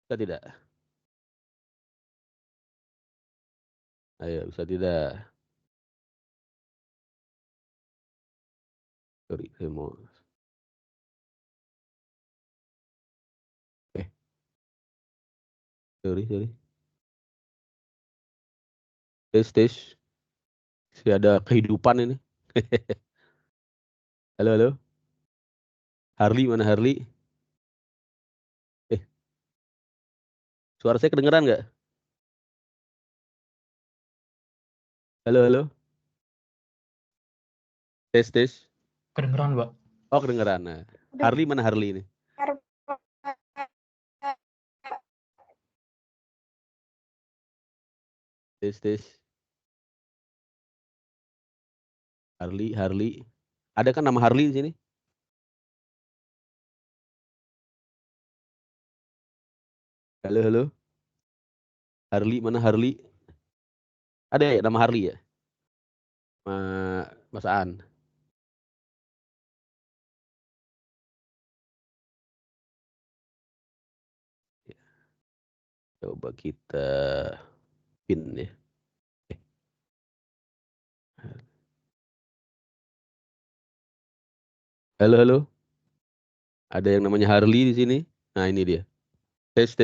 Bisa tidak? Ayo, bisa tidak? Sorry, saya mau. Sorry. Tes. Masih ada kehidupan ini. Halo. Harley, mana Harley? Suara saya kedengeran nggak? Halo. Tes. Kedengeran, Pak. Oh, kedengeran. Nah, Harley, mana Harley ini? Tes. Harley. Ada kan nama Harley di sini? Halo. Harley, mana Harley? Ada ya nama Harley ya? Mas Aan. Coba kita pin ya. Halo. Ada yang namanya Harley di sini? Nah, ini dia. Tes.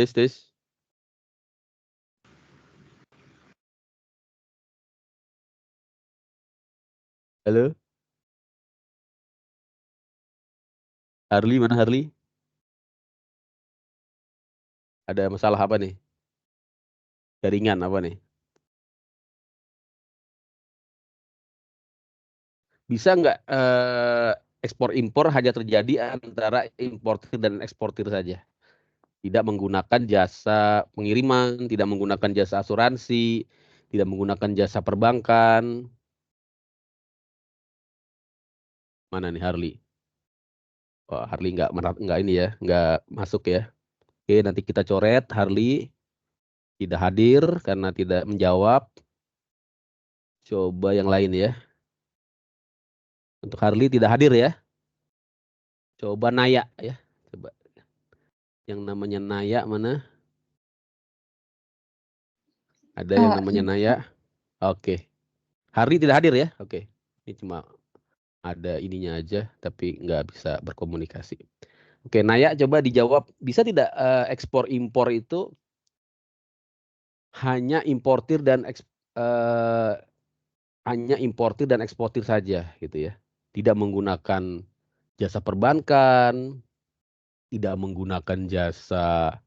Halo. Harley, mana Harley? Ada masalah apa nih? Jaringan apa nih? Bisa nggak ekspor impor hanya terjadi antara importir dan eksportir saja? Tidak menggunakan jasa pengiriman, tidak menggunakan jasa asuransi, tidak menggunakan jasa perbankan. Mana nih Harley? Oh, Harley nggak ini ya, nggak masuk ya. Oke, nanti kita coret Harley tidak hadir karena tidak menjawab. Coba yang lain ya. Untuk Harley tidak hadir ya. Coba Naya ya. Coba yang namanya Naya mana? Ada yang namanya Naya. Oke. Harley tidak hadir ya. Oke. Ini cuma ada ininya aja tapi nggak bisa berkomunikasi. Oke, Naya coba dijawab. Bisa tidak ekspor impor itu hanya importir dan hanya importir dan eksportir saja gitu ya. Tidak menggunakan jasa perbankan, tidak menggunakan jasa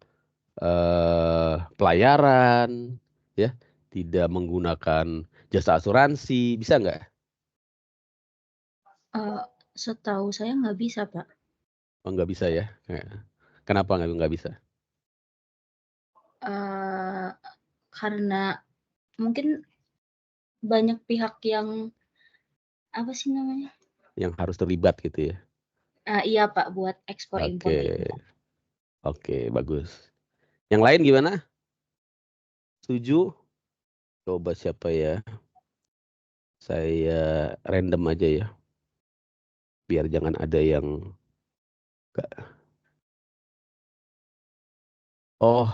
pelayaran, ya, tidak menggunakan jasa asuransi, bisa nggak? Setahu saya nggak bisa, Pak. Oh, nggak bisa ya? Kenapa nggak bisa? Karena mungkin banyak pihak yang apa sih namanya? Yang harus terlibat gitu ya? Iya Pak, buat ekspor impor itu. Oke, bagus. Yang lain gimana? Setuju? Coba siapa ya? Saya random aja ya. Biar jangan ada yang Oh,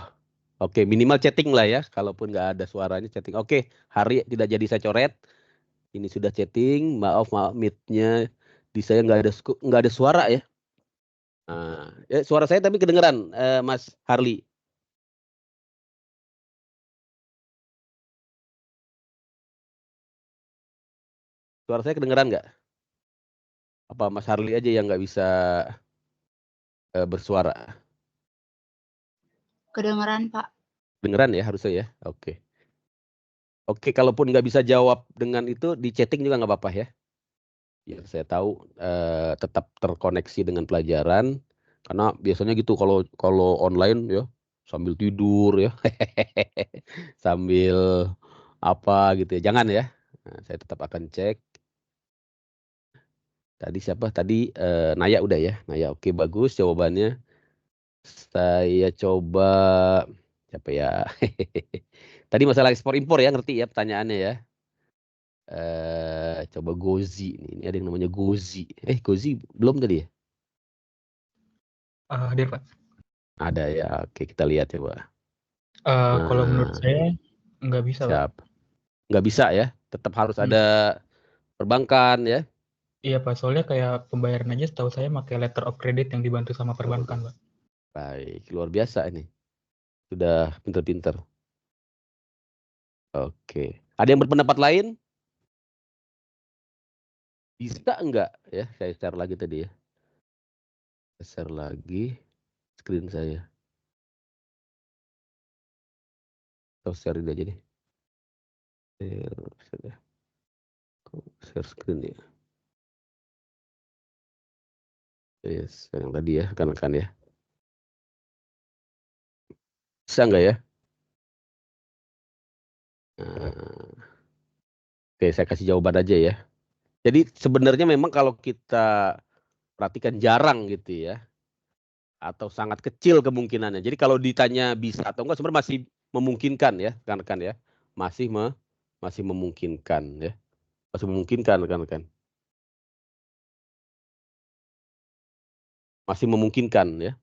oke, minimal chatting lah ya. Kalaupun nggak ada suaranya chatting. Oke, Hari tidak jadi saya coret. Ini sudah chatting. Maaf mic-nya di saya nggak ada suara ya. Nah, suara saya tapi kedengeran, Mas Harley. Suara saya kedengeran nggak? Apa Mas Harley aja yang nggak bisa bersuara? Kedengeran Pak. Dengeran ya harusnya ya. Oke. Oke, kalaupun nggak bisa jawab dengan itu di chatting juga nggak apa-apa ya. Biar saya tahu tetap terkoneksi dengan pelajaran. Karena biasanya gitu kalau online ya sambil tidur ya. Sambil apa gitu ya. Jangan ya. Nah, saya tetap akan cek. Tadi siapa? Tadi Naya udah ya. Naya oke bagus jawabannya. Saya coba siapa ya? Tadi masalah ekspor impor ya, ngerti ya pertanyaannya ya. Coba Gozi ini ada yang namanya Gozi. Gozi belum tadi ya? Hadir, Pak. Ada ya. Oke, kita lihat ya, Pak. Kalau menurut Nah, saya nggak bisa, Pak. siap. Nggak bisa ya. Tetap harus Hmm. ada perbankan ya. Iya, Pak. Soalnya kayak pembayaran aja setahu saya pakai letter of credit yang dibantu sama perbankan, Pak. Baik, luar biasa ini. Sudah pinter-pinter. Oke. Ada yang berpendapat lain? Bisa enggak? Ya, saya share lagi tadi ya. Saya share lagi screen saya. Atau share ini aja deh. Share screen ya. Yes, yang tadi ya, rekan-rekan ya. Bisa enggak ya? Nah, oke, saya kasih jawaban aja ya. Jadi sebenarnya memang kalau kita perhatikan jarang gitu ya, atau sangat kecil kemungkinannya. Jadi kalau ditanya bisa atau enggak sebenarnya masih memungkinkan ya, rekan-rekan ya. Masih memungkinkan ya. Masih memungkinkan rekan-rekan. Masih memungkinkan ya.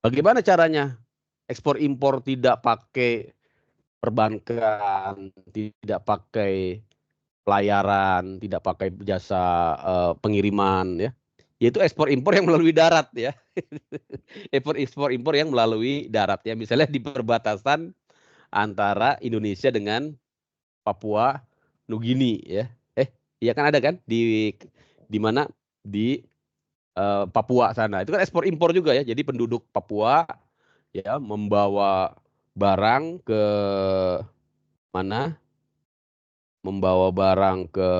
Bagaimana caranya? Ekspor impor tidak pakai perbankan, tidak pakai pelayaran, tidak pakai jasa pengiriman ya. Yaitu ekspor impor yang melalui darat ya. Ekspor impor yang melalui darat ya. Misalnya di perbatasan antara Indonesia dengan Papua Nugini ya. Iya kan ada kan di mana di Papua sana. Itu kan ekspor impor juga ya. Jadi penduduk Papua ya membawa barang ke mana? Membawa barang ke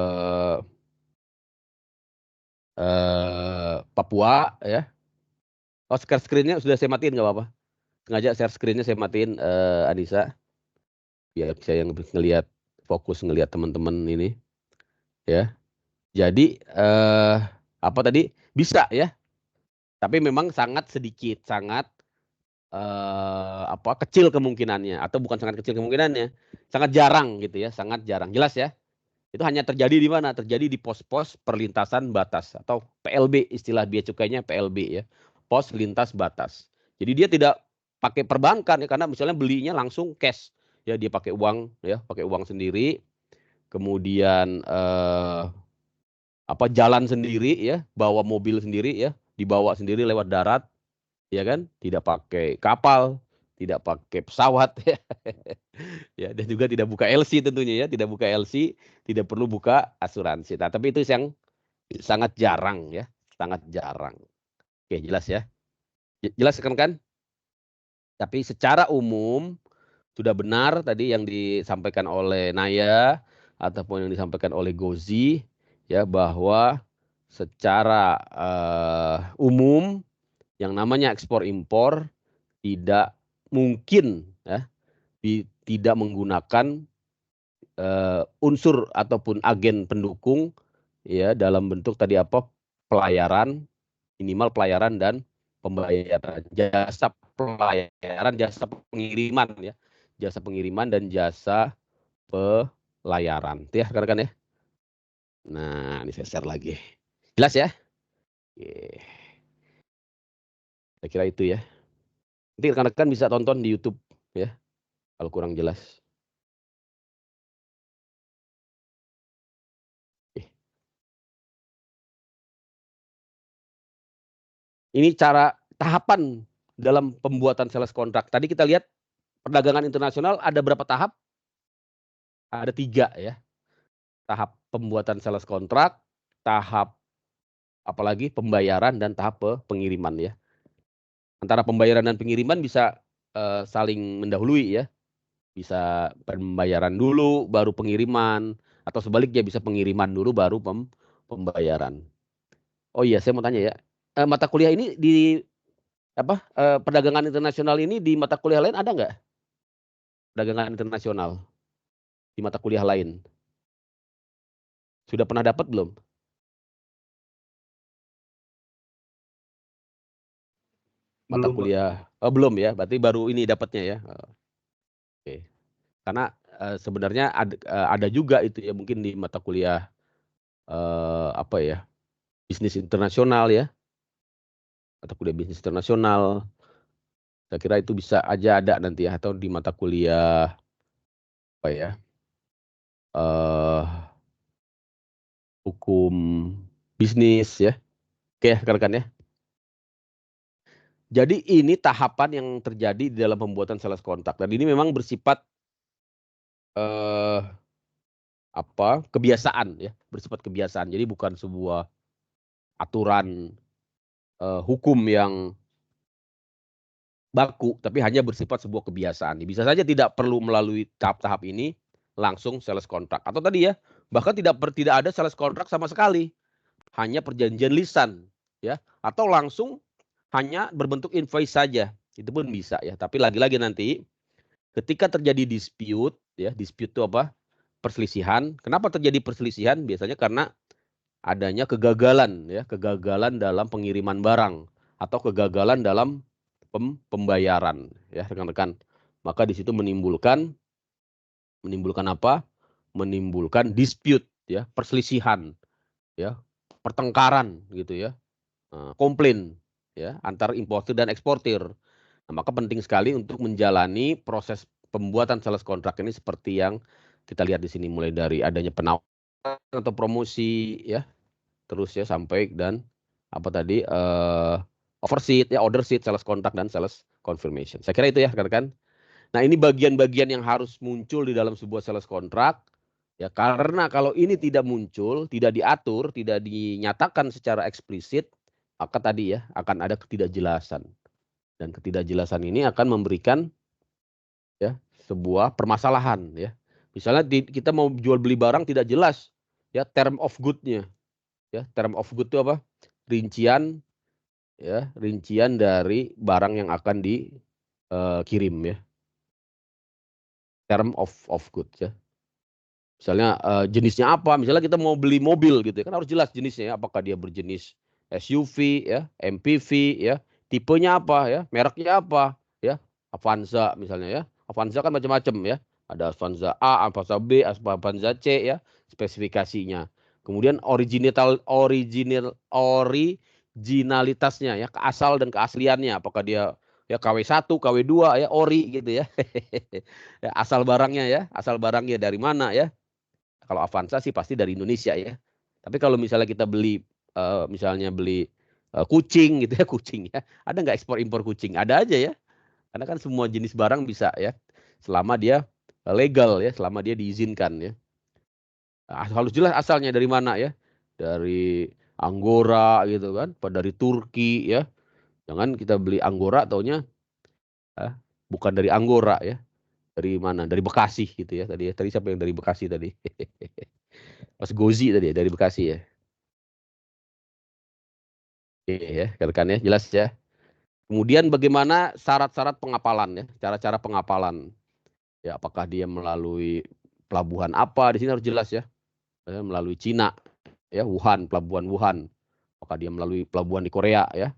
Papua ya. Oh, share screen-nya sudah saya matiin nggak apa-apa. Sengaja share screen-nya saya matiin Anissa. Biar saya ngelihat fokus ngelihat teman-teman ini ya. Jadi apa tadi? Bisa ya. Tapi memang sangat sedikit, sangat kecil kemungkinannya atau bukan sangat kecil kemungkinannya, sangat jarang gitu ya, sangat jarang. Jelas ya? Itu hanya terjadi di mana? Terjadi di pos-pos perlintasan batas atau PLB, istilah bea cukainya PLB ya. Pos lintas batas. Jadi dia tidak pakai perbankan ya, karena misalnya belinya langsung cash. Ya, dia pakai uang ya, pakai uang sendiri. Kemudian jalan sendiri ya, bawa mobil sendiri ya, dibawa sendiri lewat darat ya kan, tidak pakai kapal, tidak pakai pesawat ya. Ya, dan juga tidak buka LC tentunya ya, tidak buka LC, tidak perlu buka asuransi. Nah, tapi itu yang sangat jarang ya, sangat jarang. Oke, jelas ya. Jelas kan? Tapi secara umum sudah benar tadi yang disampaikan oleh Naya ataupun yang disampaikan oleh Gozi ya, bahwa secara umum yang namanya ekspor impor tidak mungkin ya, tidak menggunakan unsur ataupun agen pendukung ya, dalam bentuk tadi pelayaran, minimal pelayaran dan pembayaran, jasa pelayaran, jasa pengiriman ya, jasa pengiriman dan jasa pelayaran itu ya rekan-rekan ya. Nah, ini saya share lagi. Jelas ya? Oke. Saya kira itu ya. Nanti rekan-rekan bisa tonton di YouTube ya, kalau kurang jelas. Ini cara tahapan dalam pembuatan sales kontrak. Tadi kita lihat perdagangan internasional ada berapa tahap? Ada 3 ya. Tahap pembuatan sales kontrak, tahap apalagi pembayaran dan tahap pengiriman ya. Antara pembayaran dan pengiriman bisa saling mendahului ya. Bisa pembayaran dulu baru pengiriman atau sebaliknya bisa pengiriman dulu baru pembayaran. Oh iya, saya mau tanya ya. Mata kuliah ini di perdagangan internasional ini di mata kuliah lain ada nggak? Perdagangan internasional di mata kuliah lain. Sudah pernah dapat belum? Mata Belum, Pak. kuliah. Oh, belum ya, berarti baru ini dapatnya ya. Oke. Karena sebenarnya ada juga itu ya, mungkin di mata kuliah bisnis internasional ya. Mata kuliah bisnis internasional Saya kira itu bisa aja ada nanti ya, atau di mata kuliah apa ya? Hukum bisnis ya. Oke, rekan-rekan ya. Jadi ini tahapan yang terjadi di dalam pembuatan sales kontak, dan ini memang bersifat kebiasaan ya, bersifat kebiasaan. Jadi bukan sebuah aturan hukum yang baku, tapi hanya bersifat sebuah kebiasaan. Bisa saja tidak perlu melalui tahap-tahap ini langsung sales kontrak, atau tadi ya, bahkan tidak ada sales kontrak sama sekali, hanya perjanjian lisan ya, atau langsung hanya berbentuk invoice saja, itu pun bisa ya. Tapi lagi-lagi nanti ketika terjadi dispute ya, dispute itu apa? Perselisihan. Kenapa terjadi perselisihan? Biasanya karena adanya kegagalan ya, kegagalan dalam pengiriman barang atau kegagalan dalam pembayaran ya, rekan-rekan. Maka di situ menimbulkan apa? Menimbulkan dispute ya, perselisihan ya, pertengkaran gitu ya. Komplain ya, antar importir dan eksportir. Nah, maka penting sekali untuk menjalani proses pembuatan sales kontrak ini seperti yang kita lihat di sini, mulai dari adanya penawaran atau promosi ya, terus ya sampai dan apa tadi overseat ya, order sheet, sales kontrak dan sales confirmation. Saya kira itu ya rekan-rekan. Nah, ini bagian-bagian yang harus muncul di dalam sebuah sales kontrak ya, karena kalau ini tidak muncul, tidak diatur, tidak dinyatakan secara eksplisit, maka tadi ya akan ada ketidakjelasan. Dan ketidakjelasan ini akan memberikan ya sebuah permasalahan ya. Misalnya kita mau jual beli barang tidak jelas ya term of good-nya. Ya, term of good itu apa? Rincian ya, rincian dari barang yang akan dikirim ya. Term of good ya. Misalnya jenisnya apa? Misalnya kita mau beli mobil gitu ya, kan harus jelas jenisnya ya, apakah dia berjenis SUV ya, MPV ya, tipenya apa ya, mereknya apa ya, Avanza misalnya ya. Avanza kan macam-macam ya. Ada Avanza A, Avanza B, Avanza C ya, spesifikasinya. Kemudian originalitasnya ya, keasal dan keasliannya, apakah dia ya KW1, KW2 ya, ori gitu ya. Ya, asal barangnya ya, asal barangnya dari mana ya. Kalau Avanza sih pasti dari Indonesia ya. Tapi kalau misalnya kita beli misalnya beli kucing gitu ya, kucing ya. Ada nggak ekspor impor kucing? Ada aja ya. Karena kan semua jenis barang bisa ya. Selama dia legal ya, selama dia diizinkan ya. Harus jelas asalnya dari mana ya. Dari Anggora gitu kan, apa dari Turki ya. Jangan kita beli Anggora taunya bukan dari Anggora ya. Dari mana? Dari Bekasi gitu ya tadi ya. Tadi siapa yang dari Bekasi tadi? Mas Gozi tadi ya, dari Bekasi ya. Oke ya, rekan ya, jelas ya. Kemudian bagaimana syarat-syarat pengapalan ya, cara-cara pengapalan. Ya, apakah dia melalui pelabuhan apa? Di sini harus jelas ya. Melalui Cina ya, Wuhan, pelabuhan Wuhan. Apakah dia melalui pelabuhan di Korea ya?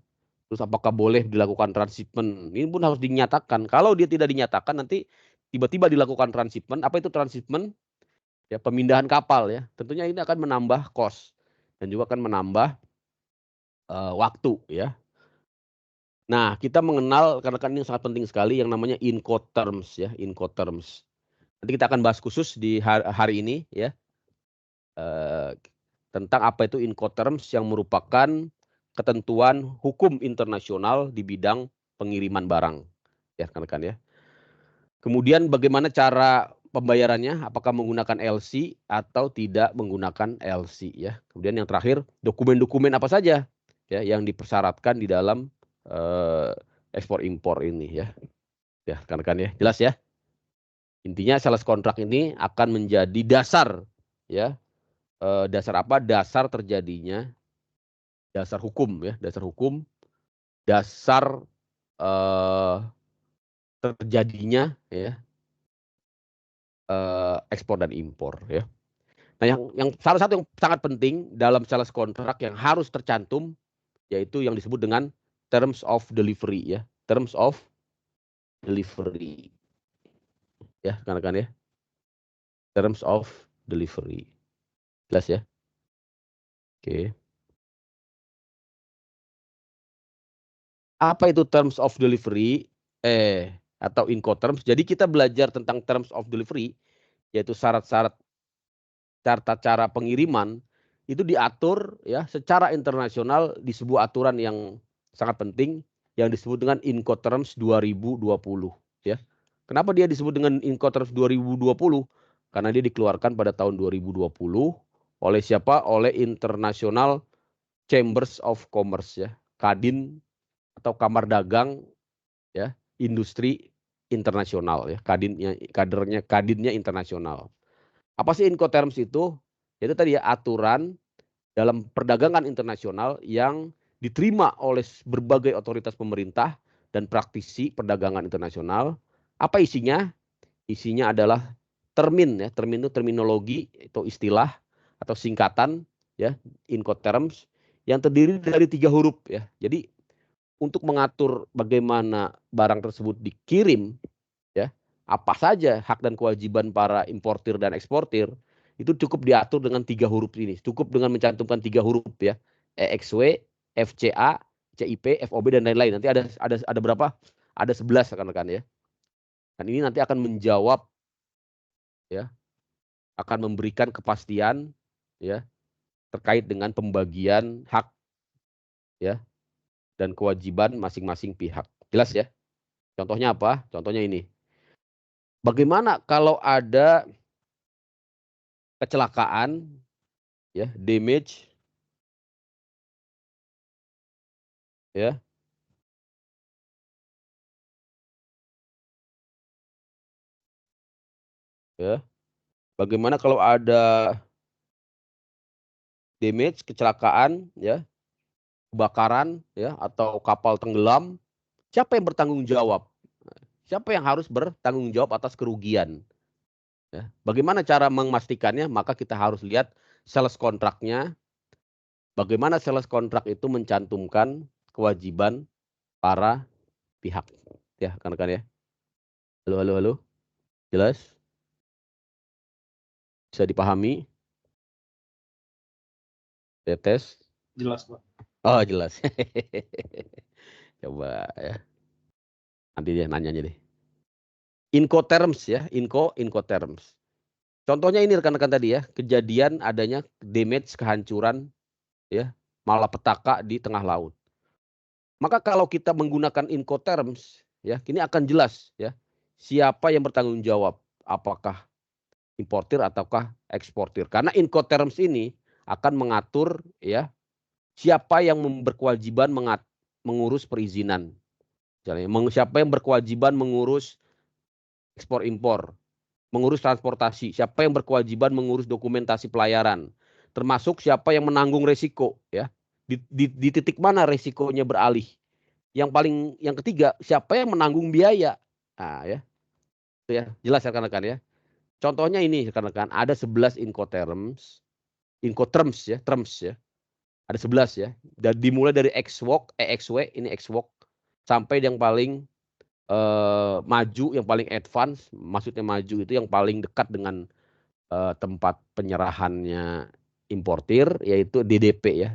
Terus apakah boleh dilakukan transshipment? Ini pun harus dinyatakan. Kalau dia tidak dinyatakan, nanti tiba-tiba dilakukan transshipment. Apa itu transshipment? Ya, pemindahan kapal ya. Tentunya ini akan menambah cost dan juga akan menambah waktu ya. Nah, kita mengenal rekan-rekan ini sangat penting sekali yang namanya Incoterms ya, Incoterms. Nanti kita akan bahas khusus di hari ini ya. Tentang apa itu Incoterms yang merupakan ketentuan hukum internasional di bidang pengiriman barang. Ya, rekan-rekan ya. Kemudian bagaimana cara pembayarannya, apakah menggunakan LC atau tidak menggunakan LC ya. Kemudian yang terakhir, dokumen-dokumen apa saja ya yang dipersyaratkan di dalam ekspor impor ini ya. Ya, rekan-rekan ya, jelas ya. Intinya sales kontrak ini akan menjadi dasar ya. Dasar apa? Dasar terjadinya dasar hukum ya, dasar hukum, dasar terjadinya ya ekspor dan impor ya. Nah, yang salah satu yang sangat penting dalam sales kontrak yang harus tercantum yaitu yang disebut dengan terms of delivery ya, terms of delivery. Ya, rekan-rekan ya. Terms of delivery. Jelas ya? Oke. Apa itu terms of delivery? atau Incoterms. Jadi kita belajar tentang terms of delivery, yaitu syarat-syarat tata cara pengiriman itu diatur ya secara internasional di sebuah aturan yang sangat penting yang disebut dengan Incoterms 2020 ya. Kenapa dia disebut dengan Incoterms 2020? Karena dia dikeluarkan pada tahun 2020 oleh siapa? Oleh International Chambers of Commerce ya, Kadin atau Kamar Dagang ya, industri internasional ya, kadinnya internasional. Apa sih Incoterms itu? Itu tadi ya aturan dalam perdagangan internasional yang diterima oleh berbagai otoritas pemerintah dan praktisi perdagangan internasional. Apa isinya? Isinya adalah termin ya, termin itu terminologi atau istilah atau singkatan ya, Incoterms yang terdiri dari 3 huruf ya. Jadi untuk mengatur bagaimana barang tersebut dikirim ya, apa saja hak dan kewajiban para importir dan eksportir itu cukup diatur dengan 3 huruf ini. Cukup dengan mencantumkan 3 huruf ya. EXW, FCA, CIP, FOB dan lain-lain. Nanti ada berapa? Ada 11 rekan-rekan ya. Dan ini nanti akan menjawab ya, akan memberikan kepastian ya terkait dengan pembagian hak ya dan kewajiban masing-masing pihak. Jelas ya? Contohnya apa? Contohnya ini. Bagaimana kalau ada kecelakaan ya, damage ya. Ya. Bagaimana kalau ada damage, kecelakaan ya, kebakaran ya atau kapal tenggelam, siapa yang bertanggung jawab? Siapa yang harus bertanggung jawab atas kerugian? Ya. Bagaimana cara memastikannya? Maka kita harus lihat sales kontraknya. Bagaimana sales kontrak itu mencantumkan kewajiban para pihak. Ya, rekan-rekan ya. Halo. Jelas? Bisa dipahami? Tes. Jelas, Pak. Oh, jelas. Coba ya. Nanti dia nanyanya deh. Incoterms ya, Incoterms. Contohnya ini rekan-rekan tadi ya, kejadian adanya damage, kehancuran ya, malapetaka di tengah laut. Maka kalau kita menggunakan Incoterms ya, ini akan jelas ya, siapa yang bertanggung jawab, apakah importir ataukah eksportir. Karena Incoterms ini akan mengatur ya, siapa yang berkewajiban mengurus perizinan. Misalnya, siapa yang berkewajiban mengurus ekspor impor, mengurus transportasi, siapa yang berkewajiban mengurus dokumentasi pelayaran, termasuk siapa yang menanggung resiko ya. Di titik mana resikonya beralih. Yang ketiga, siapa yang menanggung biaya. Nah, ya. Itu ya, jelas rekan-rekan ya. Contohnya ini rekan-rekan, ada 11 Incoterms ya, terms ya. Ada 11 ya. Dan dimulai dari EXW, ini EXW sampai yang paling maju, yang paling advance, maksudnya maju itu yang paling dekat dengan tempat penyerahannya importir, yaitu DDP ya.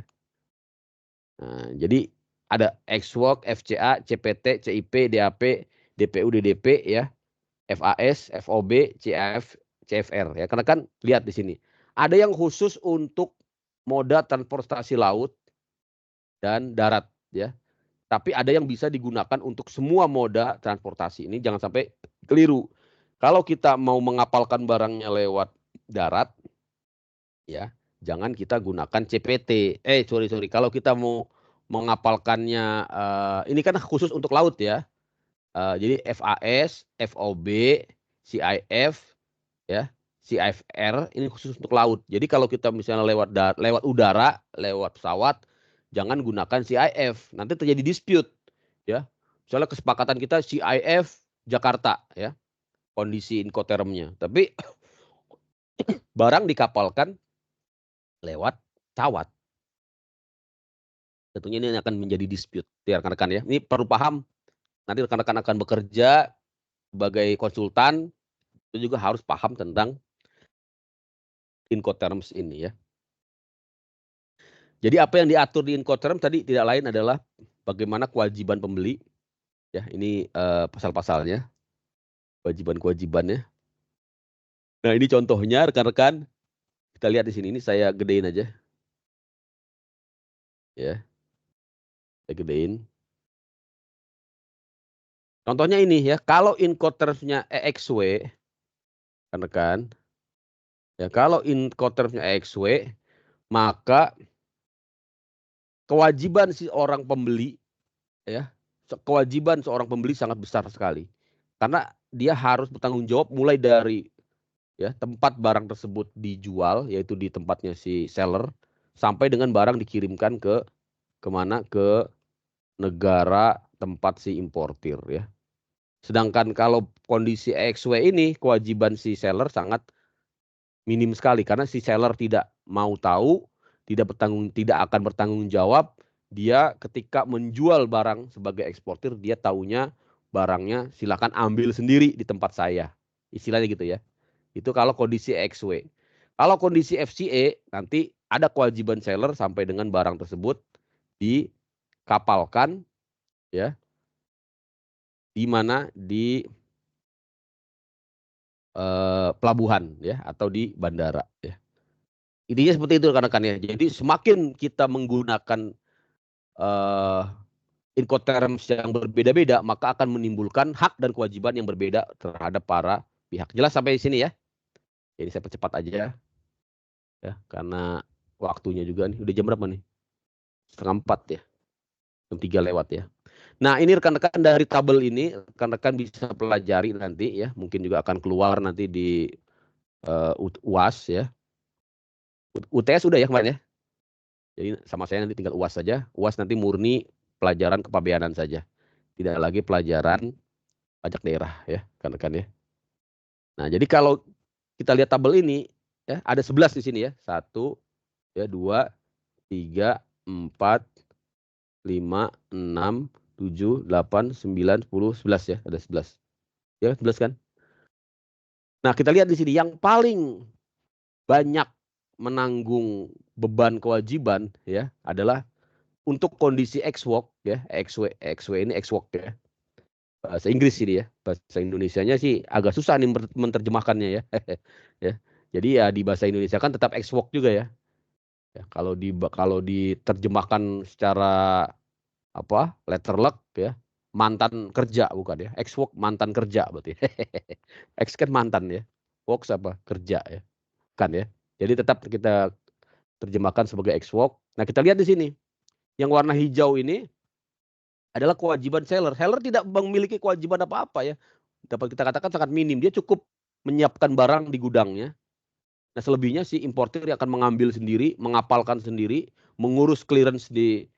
Nah, jadi ada EXW, FCA, CPT, CIP, DAP, DPU, DDP ya, FAS, FOB, CAF, CFR ya. Karena kan lihat di sini ada yang khusus untuk moda transportasi laut dan darat ya. Tapi ada yang bisa digunakan untuk semua moda transportasi. Ini jangan sampai keliru. Kalau kita mau mengapalkan barangnya lewat darat, ya jangan kita gunakan CPT. Sorry. Kalau kita mau mengapalkannya, ini kan khusus untuk laut ya. Jadi FAS, FOB, CIF, ya, CIFR ini khusus untuk laut. Jadi kalau kita misalnya lewat udara, lewat pesawat, jangan gunakan CIF, nanti terjadi dispute ya. Misalnya kesepakatan kita CIF Jakarta ya, kondisi Incotermnya. Tapi barang dikapalkan lewat pesawat. Tentunya ini akan menjadi dispute ya rekan-rekan ya. Ini perlu paham. Nanti rekan-rekan akan bekerja sebagai konsultan, itu juga harus paham tentang Incoterms ini ya. Jadi apa yang diatur di Incoterms tadi tidak lain adalah bagaimana kewajiban pembeli Ya, ini pasal-pasalnya, kewajiban-kewajibannya. Nah, ini contohnya rekan-rekan. Kita lihat di sini, ini saya gedein aja. Ya, saya gedein. Contohnya ini ya, kalau Incoterms-nya EXW, rekan-rekan, ya kalau Incoterms-nya EXW, maka kewajiban si orang pembeli, ya, kewajiban seorang pembeli sangat besar sekali. Karena dia harus bertanggung jawab mulai dari ya tempat barang tersebut dijual, yaitu di tempatnya si seller, sampai dengan barang dikirimkan ke kemana, ke negara tempat si importir ya. Sedangkan kalau kondisi EXW ini kewajiban si seller sangat minim sekali karena si seller tidak mau tahu, tidak akan bertanggung jawab. Dia ketika menjual barang sebagai eksportir, dia taunya barangnya silakan ambil sendiri di tempat saya. Istilahnya gitu ya. Itu kalau kondisi EXW. Kalau kondisi FCA nanti ada kewajiban seller sampai dengan barang tersebut dikapalkan ya, di mana di pelabuhan ya atau di bandara ya. Intinya seperti itu rekan-rekan ya. Jadi semakin kita menggunakan Incoterms yang berbeda-beda, maka akan menimbulkan hak dan kewajiban yang berbeda terhadap para pihak. Jelas sampai di sini ya. Jadi saya percepat aja ya, karena waktunya juga nih. Udah jam berapa nih? 3:30 ya. Jam 3 lewat ya. Nah, ini rekan-rekan dari tabel ini, rekan-rekan bisa pelajari nanti ya. Mungkin juga akan keluar nanti di UAS ya. UTS sudah ya kemarin ya. Jadi sama saya nanti tinggal UAS saja. UAS nanti murni pelajaran kepabeanan saja. Tidak lagi pelajaran pajak daerah ya, rekan-rekan ya. Nah, jadi kalau kita lihat tabel ini ya, ada 11 di sini ya. 1 ya, 2 3 4 5 6 7 8 9 10 11 ya, ada 11. Ya, 11 kan? Nah, kita lihat di sini yang paling banyak menanggung beban kewajiban ya adalah untuk kondisi ex-work ya, ex-work ini ex-work ya. Bahasa Inggris ini ya, bahasa Indonesianya sih agak susah nih menerjemahkannya ya. Ya. Jadi ya di bahasa Indonesia kan tetap ex-work juga ya. Ya, kalau diterjemahkan secara apa? Letterlek ya, mantan kerja bukan ya. Ex-work mantan kerja berarti. Ex kan mantan ya. Works apa? Kerja ya. Kan ya. Jadi tetap kita terjemahkan sebagai ex-work. Nah, kita lihat di sini. Yang warna hijau ini adalah kewajiban seller. Seller tidak memiliki kewajiban apa-apa ya. Dapat kita katakan sangat minim. Dia cukup menyiapkan barang di gudangnya. Nah, selebihnya si importir yang akan mengambil sendiri, mengapalkan sendiri, mengurus clearance di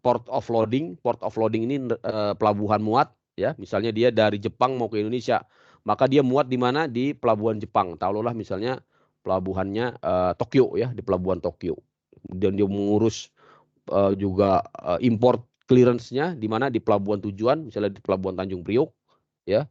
port of loading. Port of loading ini pelabuhan muat ya. Misalnya dia dari Jepang mau ke Indonesia, maka dia muat di mana? Di pelabuhan Jepang. Taruhlah misalnya pelabuhannya Tokyo ya, di pelabuhan Tokyo. Dan dia mengurus juga import clearance-nya di mana? Di pelabuhan tujuan, misalnya di pelabuhan Tanjung Priok ya.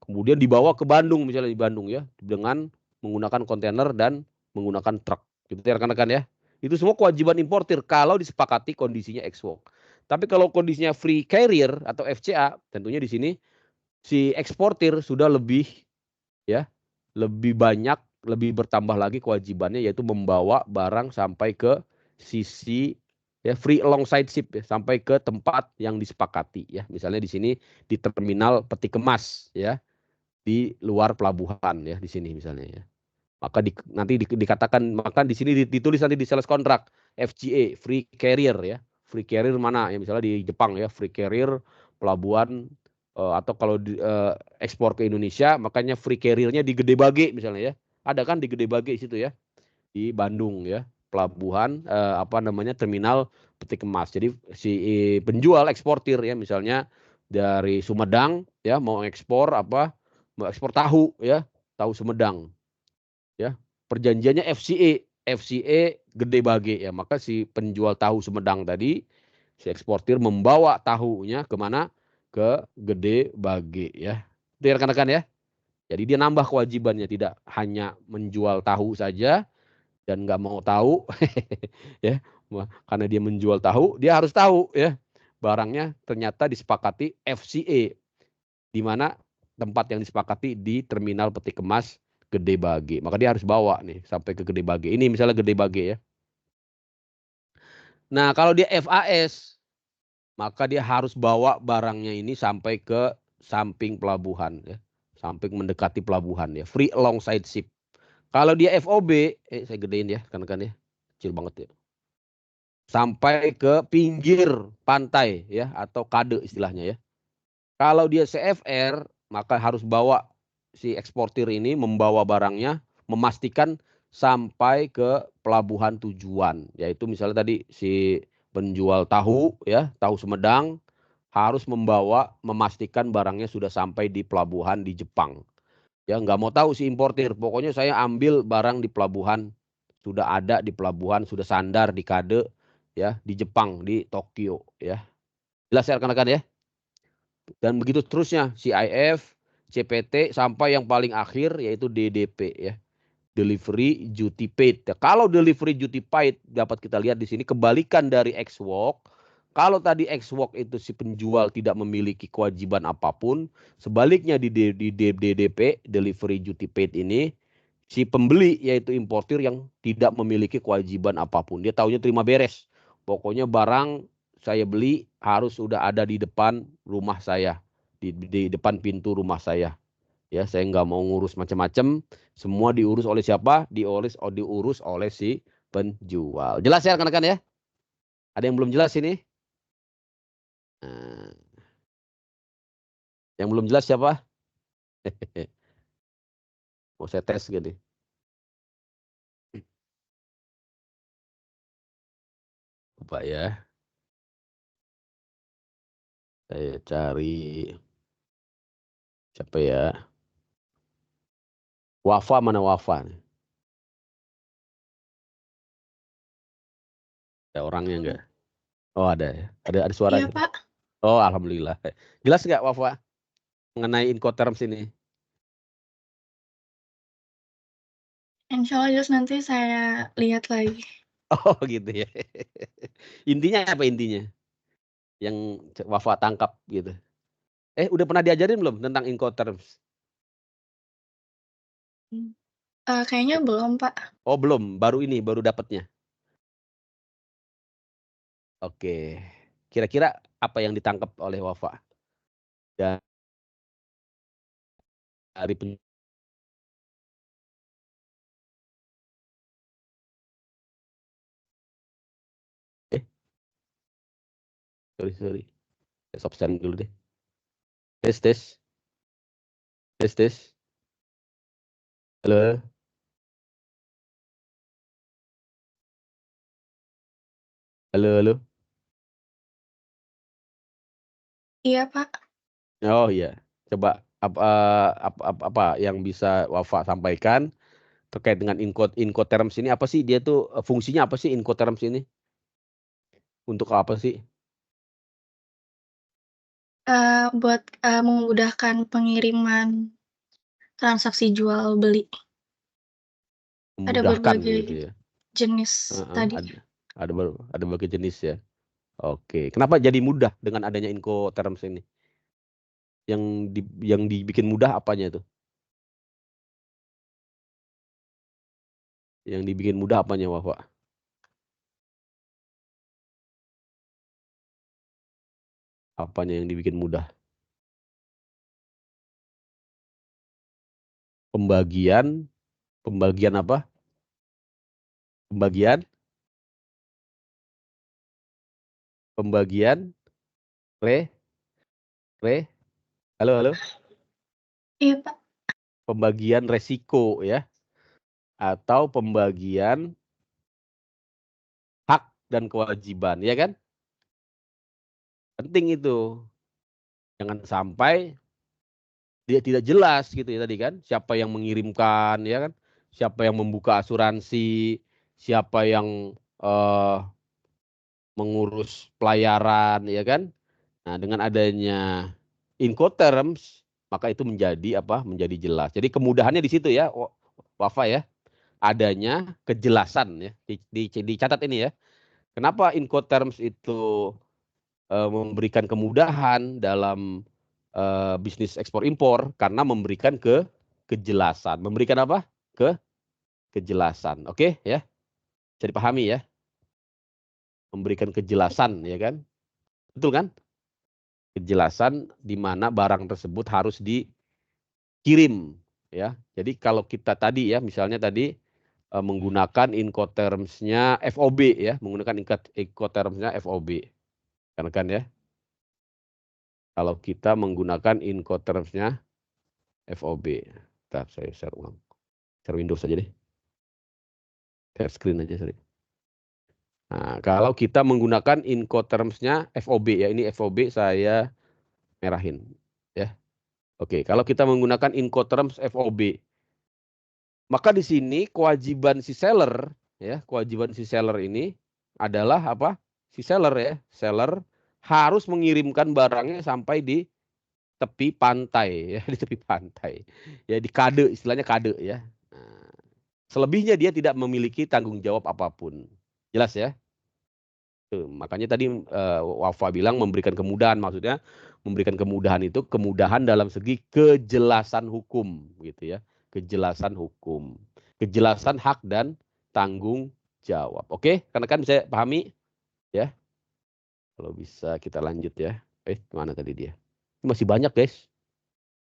Kemudian dibawa ke Bandung, misalnya di Bandung ya, dengan menggunakan kontainer dan menggunakan truk. Gitu ya rekan-rekan ya. Itu semua kewajiban importir kalau disepakati kondisinya ex-work. Tapi kalau kondisinya free carrier atau FCA, tentunya di sini si eksportir sudah lebih ya, lebih banyak, lebih bertambah lagi kewajibannya, yaitu membawa barang sampai ke sisi ya free alongside ship ya, sampai ke tempat yang disepakati ya. Misalnya di sini di terminal peti kemas ya, di luar pelabuhan ya, di sini misalnya ya. Maka nanti dikatakan, maka di sini ditulis nanti di sales contract FCA, free carrier ya. Free carrier mana ya, misalnya di Jepang ya, free carrier pelabuhan atau kalau ekspor ke Indonesia, makanya free carrier-nya di Gede Bage misalnya ya. Ada kan di Gede Bage situ ya. Di Bandung ya, pelabuhan apa namanya, terminal peti kemas. Jadi si penjual eksportir ya, misalnya dari Sumedang ya, mau ekspor apa? Mau ekspor tahu ya, tahu Sumedang. Ya, perjanjiannya FCA Gede Bage ya, maka si penjual tahu Sumedang tadi, si eksportir membawa tahunya kemana? Ke Gede Bage ya. Itu ya rekan-rekan ya. Jadi dia nambah kewajibannya, tidak hanya menjual tahu saja dan nggak mau tahu ya, karena dia menjual tahu, dia harus tahu ya barangnya ternyata disepakati FCA, di mana tempat yang disepakati di terminal peti kemas Gede Bage. Maka dia harus bawa nih sampai ke Gede Bage. Ini misalnya Gede Bage ya. Nah, kalau dia FAS, maka dia harus bawa barangnya ini sampai ke samping pelabuhan ya. Samping mendekati pelabuhan ya. Free alongside ship. Kalau dia FOB, saya gedein ya, kan ya. Kecil banget ya. Sampai ke pinggir pantai ya, atau kade istilahnya ya. Kalau dia CFR, maka harus bawa si eksportir ini membawa barangnya, memastikan sampai ke pelabuhan tujuan, yaitu misalnya tadi si penjual tahu ya, tahu Sumedang harus memastikan barangnya sudah sampai di pelabuhan di Jepang. Ya nggak mau tahu si importir, pokoknya saya ambil barang di pelabuhan, sudah ada di pelabuhan, sudah sandar di kade ya, di Jepang, di Tokyo ya. Jelas ya rekan-rekan ya. Dan begitu terusnya CIF, CPT sampai yang paling akhir yaitu DDP ya. Delivery Duty Paid. Ya, kalau delivery duty paid dapat kita lihat di sini kebalikan dari X-Walk. Kalau tadi X-Walk itu si penjual tidak memiliki kewajiban apapun, sebaliknya di DDP Delivery Duty Paid ini si pembeli yaitu importir yang tidak memiliki kewajiban apapun. Dia taunya terima beres. Pokoknya barang saya beli harus sudah ada di depan rumah saya, di depan pintu rumah saya. Ya, saya nggak mau ngurus macam-macam. Semua diurus oleh siapa? Diurus oleh si penjual. Jelas ya rekan-rekan ya? Ada yang belum jelas ini? Nah, yang belum jelas siapa? Mau saya tes gini. Coba ya. Saya cari siapa ya? Wafa, mana Wafa? Ada orangnya enggak? Oh ada ya. Ada suaranya. Iya, Pak. Oh alhamdulillah. Jelas nggak Wafa mengenai Incoterms ini? Insya Allah jelas, nanti saya lihat lagi. Oh gitu ya. Intinya apa intinya? Yang Wafa tangkap gitu. Udah pernah diajarin belum tentang Incoterms? Kayaknya belum, Pak. Oh belum, baru dapatnya. Oke. Kira-kira apa yang ditangkap oleh Wafa? Dari sorry. Stop stand dulu deh. Tes. Halo. Halo. Iya, Pak. Oh iya. Coba apa yang bisa Wafa sampaikan terkait dengan Incoterms ini, apa sih dia tuh fungsinya apa sih Incoterms ini? Untuk apa sih? Buat memudahkan pengiriman transaksi jual beli. Ada Memudahkan berbagai gitu ya. jenis tadi. Ada berbagai jenis ya. Oke. Kenapa jadi mudah dengan adanya Incoterms ini? Yang dibikin mudah apanya itu? Yang dibikin mudah apanya, Wafa? Apanya yang dibikin mudah? Pembagian apa? Pembagian halo. Iya, Pak. Pembagian resiko ya, atau pembagian hak dan kewajiban, ya kan? Penting itu. Jangan sampai dia tidak jelas gitu ya tadi kan, siapa yang mengirimkan ya kan, siapa yang membuka asuransi, siapa yang mengurus pelayaran ya kan. Nah, dengan adanya Incoterms maka itu menjadi apa? Menjadi jelas. Jadi kemudahannya di situ ya, Wafa ya. Adanya kejelasan ya. Dicatat ini ya. Kenapa Incoterms itu memberikan kemudahan dalam bisnis ekspor impor karena memberikan kejelasan. Memberikan apa? Kejelasan. Oke ya. Bisa dipahami ya. Memberikan kejelasan ya kan? Betul kan? Kejelasan di mana barang tersebut harus dikirim ya. Jadi kalau kita tadi ya misalnya tadi menggunakan Incoterms-nya FOB ya, menggunakan Incoterms-nya FOB. Kan ya. Kalau kita menggunakan Incoterms-nya FOB. Bentar, saya share ulang. Share Windows saja deh. Share screen aja, sorry. Nah, kalau kita menggunakan Incoterms-nya FOB ya, ini FOB saya merahin ya. Oke, kalau kita menggunakan Incoterms FOB, maka di sini kewajiban si seller ya, kewajiban si seller ini adalah apa? Si seller ya, seller harus mengirimkan barangnya sampai di tepi pantai ya, di tepi pantai. Ya di kade, istilahnya kade ya. Nah, selebihnya dia tidak memiliki tanggung jawab apapun. Jelas ya? Tuh, makanya tadi Wafa bilang memberikan kemudahan, maksudnya memberikan kemudahan itu kemudahan dalam segi kejelasan hukum gitu ya. Kejelasan hukum. Kejelasan hak dan tanggung jawab. Oke, rekan-rekan bisa pahami ya? Kalau bisa kita lanjut ya. Mana tadi dia? Masih banyak guys.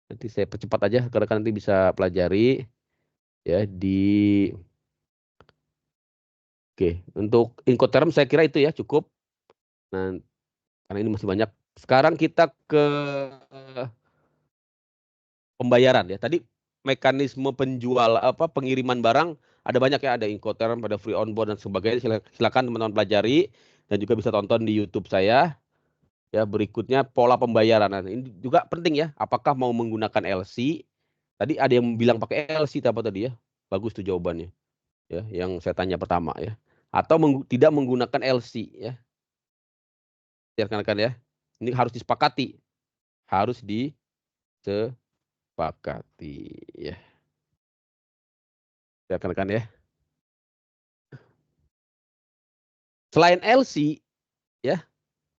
Nanti saya percepat aja rekan-rekan nanti bisa pelajari ya di. Oke, untuk Incoterms saya kira itu ya cukup. Nah, karena ini masih banyak. Sekarang kita ke pembayaran ya. Tadi mekanisme pengiriman barang ada banyak ya, ada Incoterms, ada free on board dan sebagainya. Silakan teman-teman pelajari dan juga bisa tonton di YouTube saya. Ya, berikutnya pola pembayaran. Nah, ini juga penting ya. Apakah mau menggunakan LC? Tadi ada yang bilang pakai LC apa tadi ya? Bagus tuh jawabannya. Ya, yang saya tanya pertama ya. Atau tidak menggunakan LC ya. Rekan-rekan ya. Ini harus disepakati. Harus disepakati ya. Rekan-rekan ya. Selain LC ya,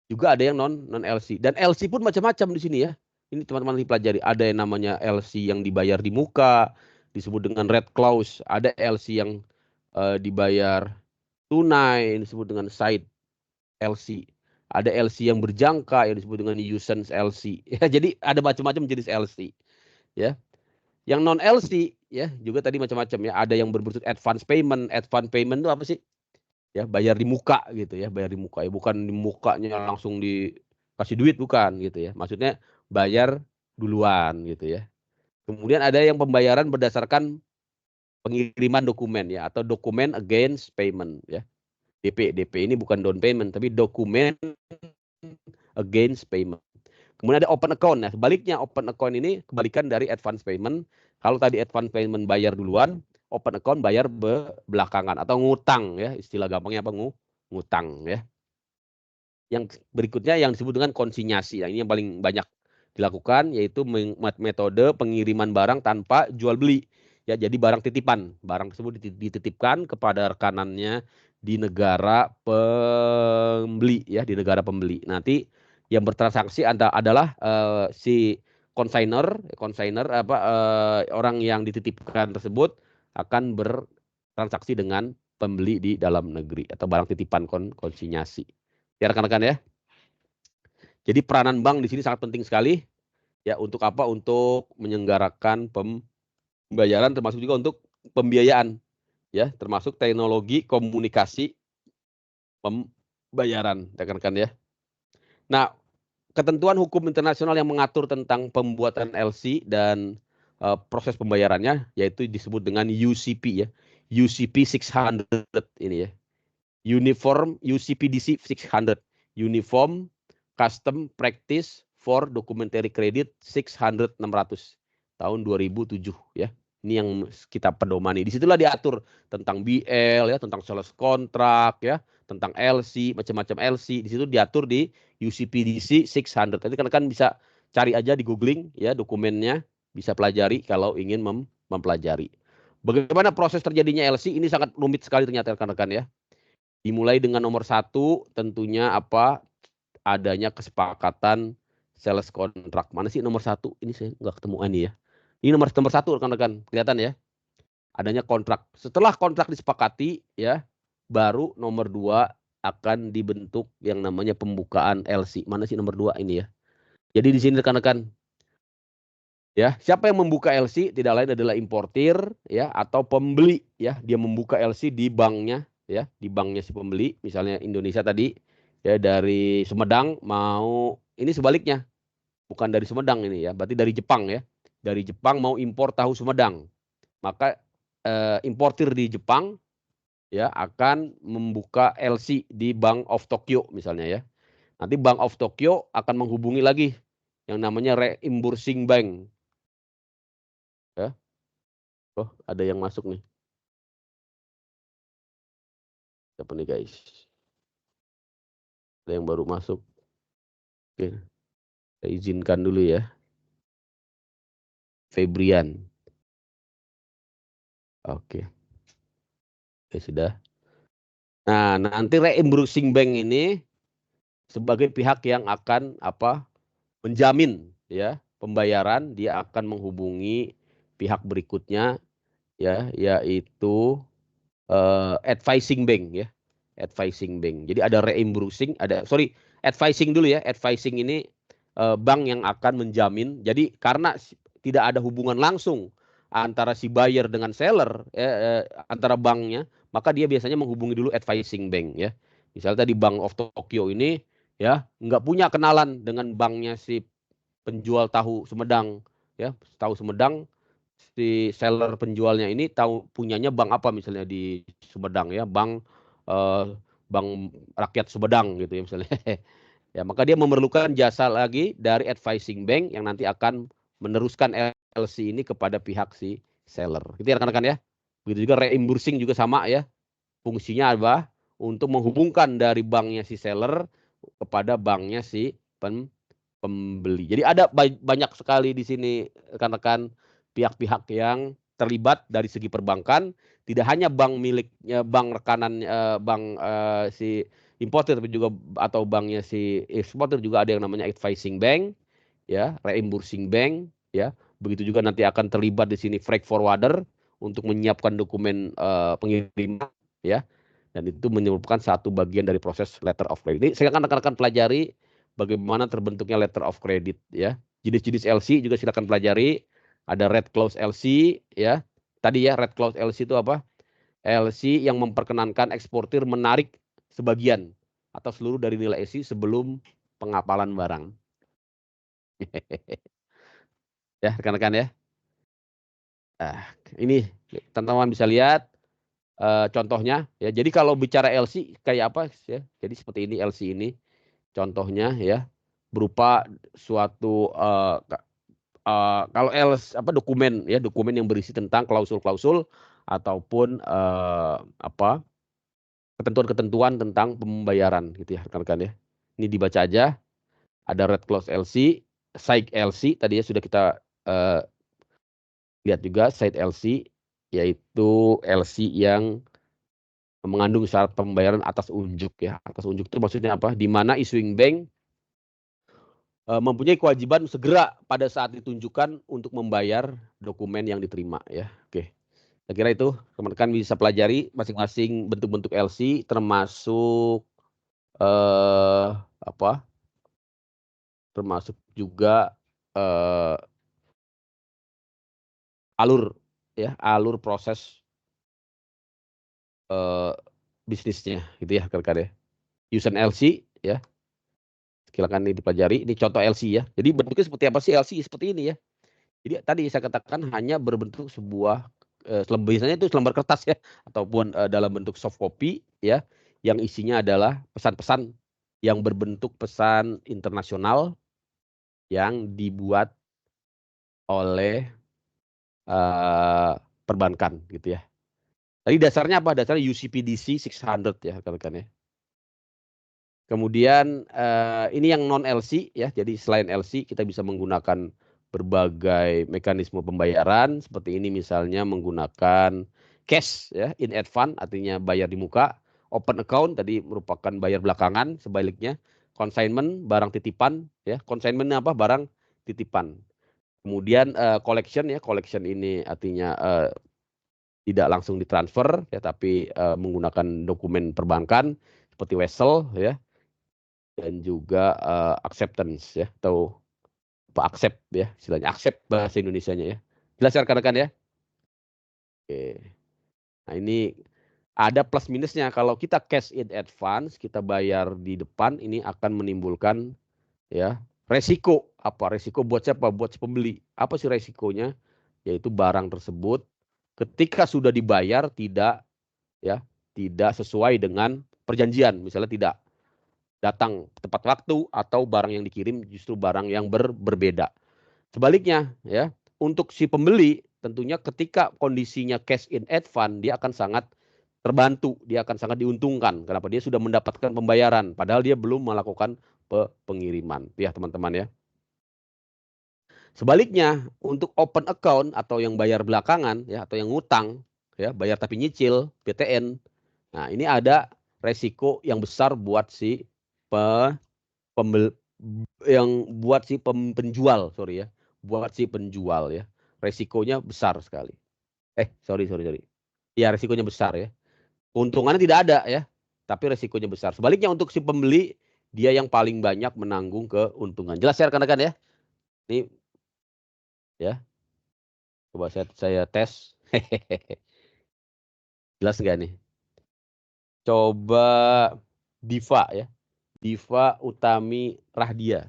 juga ada yang non LC dan LC pun macam-macam di sini ya. Ini teman-teman dipelajari. Ada yang namanya LC yang dibayar di muka, disebut dengan red clause. Ada LC yang dibayar tunai, disebut dengan side LC. Ada LC yang berjangka yang disebut dengan usance LC. Ya, jadi ada macam-macam jenis LC. Ya. Yang non LC ya juga tadi macam-macam ya. Ada yang berbentuk advance payment. Advance payment itu apa sih? Ya, bayar di muka gitu ya, bayar di muka ya, bukan di mukanya langsung dikasih duit, bukan gitu ya. Maksudnya bayar duluan gitu ya. Kemudian ada yang pembayaran berdasarkan pengiriman dokumen ya, atau dokumen against payment ya. DP ini bukan down payment tapi dokumen against payment. Kemudian ada open account. Nah, sebaliknya open account ini kebalikan dari advance payment. Kalau tadi advance payment bayar duluan, open account bayar belakangan atau ngutang ya, istilah gampangnya apa, ngutang ya. Yang berikutnya yang disebut dengan konsinyasi. Nah, ini yang paling banyak dilakukan, yaitu metode pengiriman barang tanpa jual beli. Ya, jadi barang titipan, barang tersebut dititipkan kepada rekanannya di negara pembeli ya, di negara pembeli. Nanti yang bertransaksi adalah si consignor orang yang dititipkan tersebut akan bertransaksi dengan pembeli di dalam negeri atau barang titipan konsinyasi. Ya rekan-rekan ya. Jadi peranan bank di sini sangat penting sekali ya, untuk apa? Untuk menyelenggarakan pembayaran, termasuk juga untuk pembiayaan ya, termasuk teknologi komunikasi pembayaran rekan-rekan ya. Nah, ketentuan hukum internasional yang mengatur tentang pembuatan LC dan proses pembayarannya yaitu disebut dengan UCP ya. UCP 600 ini ya. Uniform UCPDC 600. Uniform Custom Practice for Documentary Credit 600 600 tahun 2007 ya. Ini yang kita pedomani. Disitulah diatur tentang BL ya, tentang sales kontrak ya, tentang LC, macam-macam LC. Di situ diatur di UCPDC 600. Nanti kan bisa cari aja di googling ya dokumennya, bisa pelajari kalau ingin mempelajari. Bagaimana proses terjadinya LC? Ini sangat rumit sekali ternyata rekan-rekan ya. Dimulai dengan nomor 1 tentunya apa? adanya kesepakatan sales kontrak. Mana sih nomor 1? Ini saya nggak ketemu ini ya. Ini nomor 1 rekan-rekan, kelihatan ya. Adanya kontrak. Setelah kontrak disepakati ya, baru nomor 2 akan dibentuk yang namanya pembukaan LC. Mana sih nomor 2 ini ya. Jadi di sini rekan-rekan ya, siapa yang membuka LC tidak lain adalah importir ya atau pembeli ya. Dia membuka LC di banknya ya, di banknya si pembeli, misalnya Indonesia tadi ya dari Sumedang mau ini sebaliknya. Bukan dari Sumedang ini ya, berarti dari Jepang ya. Dari Jepang mau impor tahu Sumedang. Maka importir di Jepang ya akan membuka LC di Bank of Tokyo misalnya ya. Nanti Bank of Tokyo akan menghubungi lagi yang namanya reimbursing bank. Ya. Oh, ada yang masuk nih. Siapa nih guys? Ada yang baru masuk. Oke. Saya izinkan dulu ya. Febrian. Oke. Oke, sudah. Nah, nanti reimbursing bank ini sebagai pihak yang akan menjamin ya pembayaran, dia akan menghubungi pihak berikutnya ya, yaitu advising bank ya. Advising bank. Jadi ada reimbursing, advising dulu ya. Advising ini bank yang akan menjamin. Jadi karena tidak ada hubungan langsung antara si buyer dengan seller antara banknya, maka dia biasanya menghubungi dulu advising bank ya. Misalnya tadi Bank of Tokyo ini ya nggak punya kenalan dengan banknya si penjual tahu Sumedang ya. Tahu Sumedang, si seller penjualnya ini tahu punyanya bank apa misalnya di Sumedang ya, bank rakyat Sumedang gitu ya misalnya. Ya, maka dia memerlukan jasa lagi dari advising bank yang nanti akan meneruskan LC ini kepada pihak si seller. Gitu ya rekan-rekan ya. Begitu juga reimbursing juga sama ya. Fungsinya apa? Untuk menghubungkan dari banknya si seller kepada banknya si pembeli. Jadi ada banyak sekali di sini rekan-rekan pihak-pihak yang terlibat dari segi perbankan, tidak hanya bank miliknya, bank rekanan bank si importer, tapi juga atau banknya si eksportir, juga ada yang namanya advising bank ya, reimbursing bank ya. Begitu juga nanti akan terlibat di sini freight forwarder untuk menyiapkan dokumen pengiriman ya. Dan itu menyebabkan satu bagian dari proses letter of credit. Ini silakan rekan-rekan pelajari bagaimana terbentuknya letter of credit ya. Jenis-jenis LC juga silakan pelajari. Ada red clause LC ya. Tadi ya red clause LC itu apa? LC yang memperkenankan eksportir menarik sebagian atau seluruh dari nilai LC sebelum pengapalan barang. Ya rekan-rekan ya. Nah, ini teman-teman bisa lihat contohnya ya. Jadi kalau bicara LC kayak apa ya? Jadi seperti ini LC ini contohnya ya, berupa suatu kalau dokumen ya, dokumen yang berisi tentang klausul-klausul ataupun ketentuan-ketentuan tentang pembayaran gitu ya rekan-rekan ya. Ini dibaca aja. Ada red clause LC, side LC tadi ya sudah kita lihat juga. Side LC yaitu LC yang mengandung syarat pembayaran atas unjuk ya. Atas unjuk itu maksudnya apa? Di mana issuing bank mempunyai kewajiban segera pada saat ditunjukkan untuk membayar dokumen yang diterima ya. Oke. Saya kira itu teman-teman bisa pelajari masing-masing bentuk-bentuk LC, termasuk termasuk juga alur proses bisnisnya gitu ya rekan-rekan ya. Use LC ya. Silakan ini dipelajari. Ini contoh LC ya. Jadi bentuknya seperti apa sih LC? Seperti ini ya. Jadi tadi saya katakan hanya berbentuk sebuah biasanya itu selembar kertas ya, ataupun dalam bentuk soft copy ya, yang isinya adalah pesan-pesan yang berbentuk pesan internasional yang dibuat oleh perbankan gitu ya. Tadi dasarnya apa? Dasarnya UCPDC 600 ya rekan-rekan ya. Kemudian ini yang non LC ya. Jadi selain LC kita bisa menggunakan berbagai mekanisme pembayaran seperti ini, misalnya menggunakan cash ya, in advance artinya bayar di muka, open account tadi merupakan bayar belakangan, sebaliknya consignment barang titipan ya. Consignment apa? Barang titipan. Kemudian collection ya, collection ini artinya tidak langsung ditransfer ya, tapi menggunakan dokumen perbankan seperti wesel ya, dan juga acceptance ya, atau apa accept ya, istilahnya accept bahasa Indonesianya ya. Jelas ya rekan-rekan ya. Oke. Nah ini ada plus minusnya. Kalau kita cash in advance, kita bayar di depan, ini akan menimbulkan ya resiko. Apa resiko buat siapa? Buat si pembeli. Apa sih resikonya? Yaitu barang tersebut ketika sudah dibayar tidak sesuai dengan perjanjian. Misalnya tidak datang tepat waktu atau barang yang dikirim justru barang yang berbeda. Sebaliknya ya, untuk si pembeli tentunya ketika kondisinya cash in advance dia akan sangat terbantu, dia akan sangat diuntungkan. Kenapa? Dia sudah mendapatkan pembayaran padahal dia belum melakukan pengiriman. Ya teman-teman ya. Sebaliknya untuk open account atau yang bayar belakangan ya, atau yang ngutang ya, bayar tapi nyicil PTN. Nah, ini ada resiko yang besar buat si penjual, sorry ya. Buat si penjual ya. Resikonya besar sekali. Sorry. Ya, resikonya besar ya. Keuntungannya tidak ada ya, tapi resikonya besar. Sebaliknya untuk si pembeli, dia yang paling banyak menanggung keuntungan. Jelas ya rekan-rekan ya? Ini ya. Coba saya tes. Jelas nggak nih? Coba Diva ya. Diva Utami Rahdia.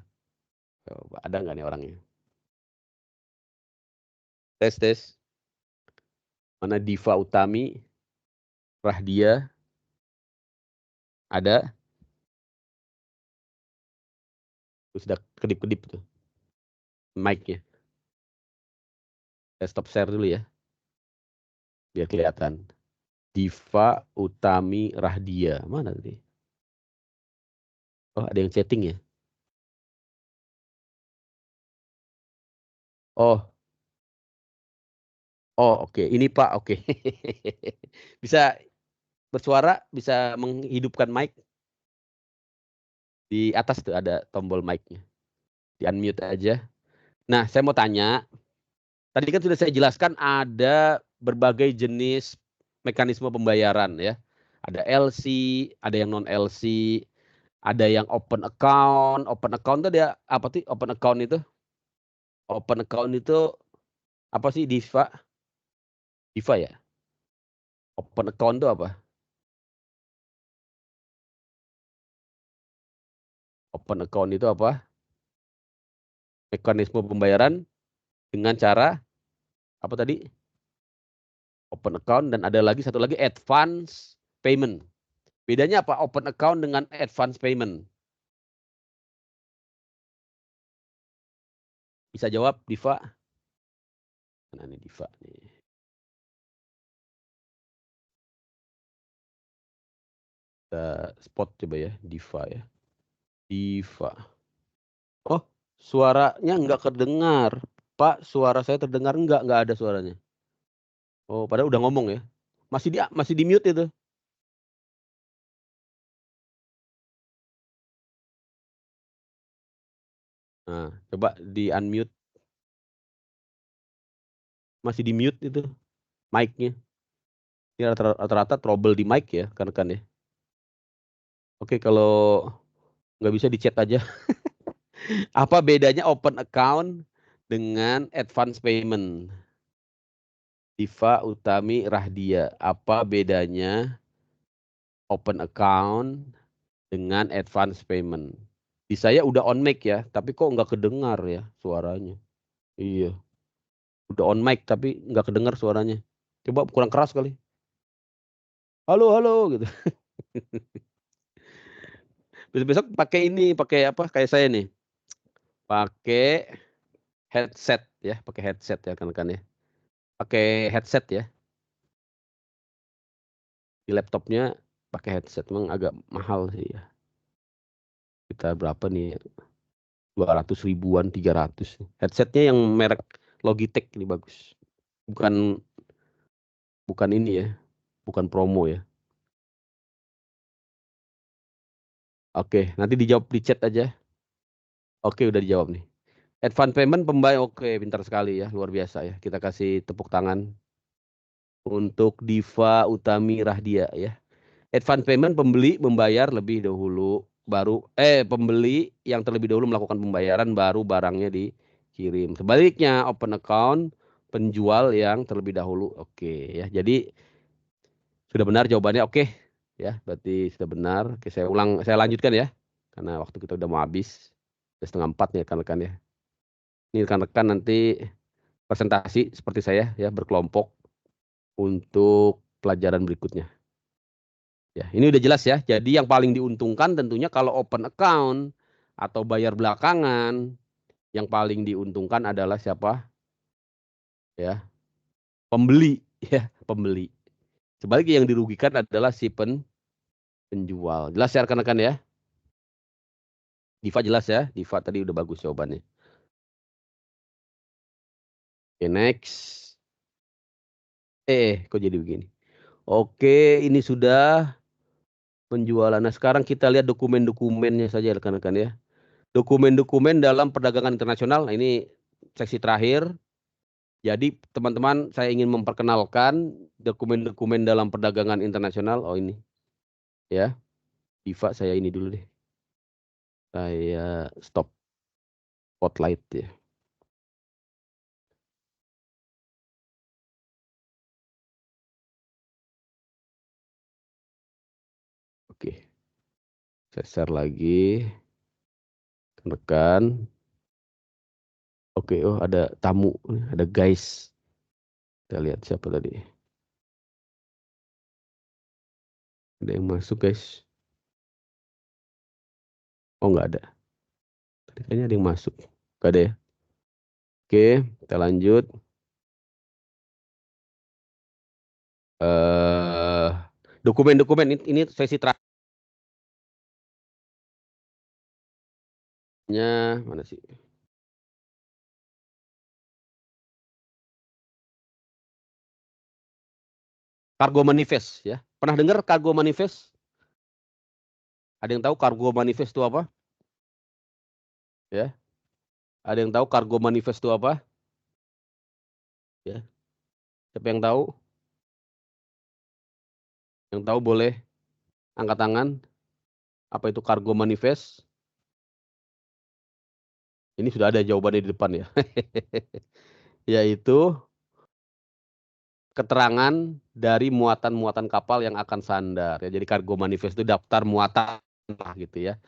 Coba ada nggak nih orangnya? Tes. Mana Diva Utami Rahdia? Ada? Terus sudah kedip-kedip tuh mic-nya. Saya stop share dulu ya. Biar kelihatan. Diva Utami Rahdia. Mana tadi? Oh, ada yang chatting ya? Oh, oke. Ini Pak, oke. Bisa bersuara, bisa menghidupkan mic. Di atas tuh ada tombol mic-nya. Di unmute aja. Nah, saya mau tanya. Tadi kan sudah saya jelaskan ada berbagai jenis mekanisme pembayaran ya. Ada LC, ada yang non LC, ada yang open account. Open account itu dia apa sih? Open account itu? Open account itu apa sih, Diva? Diva ya? Open account itu apa? Open account itu apa? Mekanisme pembayaran dengan cara apa tadi? Open account, dan ada lagi satu lagi advance payment. Bedanya apa open account dengan advance payment? Bisa jawab Diva? Nah ini Diva nih. Kita spot coba ya, Diva ya. Diva. Oh, suaranya nggak kedengar. Pak, suara saya terdengar nggak ada suaranya. Oh, padahal udah ngomong ya. Masih di mute itu. Nah, coba di unmute. Masih di mute itu mic-nya. Ini rata-rata trouble di mic ya, kan ya. Oke, kalau nggak bisa di chat aja. Apa bedanya open account dengan advance payment? Diva Utami Rahdia. Apa bedanya open account dengan advance payment? Di saya udah on mic ya, tapi kok nggak kedengar ya suaranya. Iya, udah on mic tapi nggak kedengar suaranya. Coba kurang keras kali. Halo gitu. Besok pakai ini, pakai apa? Kayak saya nih. Pakai headset ya, kan ya. Pakai headset ya. Di laptopnya pakai headset, memang agak mahal sih ya. Kita berapa nih? 200 ribuan, 300. Headsetnya yang merek Logitech ini bagus. Bukan ini ya. Bukan promo ya. Oke, nanti dijawab di chat aja. Oke, udah dijawab nih. Advance payment pembayar, oke, pintar sekali ya, luar biasa ya. Kita kasih tepuk tangan untuk Diva Utami Rahdia ya. Advance payment pembeli membayar lebih dahulu, baru pembeli yang terlebih dahulu melakukan pembayaran baru barangnya dikirim. Sebaliknya open account penjual yang terlebih dahulu. Oke ya. Jadi sudah benar jawabannya, oke ya, berarti sudah benar. Oke, saya lanjutkan ya, karena waktu kita udah mau habis, udah 3:30 nih rekan-rekan ya. Ini rekan-rekan nanti presentasi seperti saya ya, berkelompok untuk pelajaran berikutnya. Ya, ini udah jelas ya. Jadi yang paling diuntungkan tentunya kalau open account atau bayar belakangan, yang paling diuntungkan adalah siapa? Ya, pembeli ya, pembeli. Sebaliknya yang dirugikan adalah si penjual. Jelas ya rekan-rekan ya? Diva jelas ya? Diva tadi udah bagus jawabannya. Oke, next. Kok jadi begini? Oke, ini sudah penjualan. Nah, sekarang kita lihat dokumen-dokumennya saja rekan-rekan ya. Dokumen-dokumen dalam perdagangan internasional. Nah, ini seksi terakhir. Jadi teman-teman, saya ingin memperkenalkan dokumen-dokumen dalam perdagangan internasional. Oh ini ya, Diva saya ini dulu deh. Saya stop spotlight ya. Oke, saya share lagi. Rekan. Oke, oh ada tamu, ada guys. Kita lihat siapa tadi. Ada yang masuk guys. Oh nggak ada. Tadi kayaknya ada yang masuk. Nggak ada ya. Oke, kita lanjut. Dokumen-dokumen ini sesi terakhirnya mana sih? Cargo manifest ya. Pernah dengar cargo manifest? Ada yang tahu cargo manifest itu apa? Ya. Ada yang tahu cargo manifest itu apa? Ya. Siapa yang tahu? Yang tahu boleh angkat tangan. Apa itu cargo manifest? Ini sudah ada jawabannya di depan ya. Yaitu keterangan dari muatan-muatan kapal yang akan sandar. Ya, jadi cargo manifest itu daftar muatan lah gitu ya.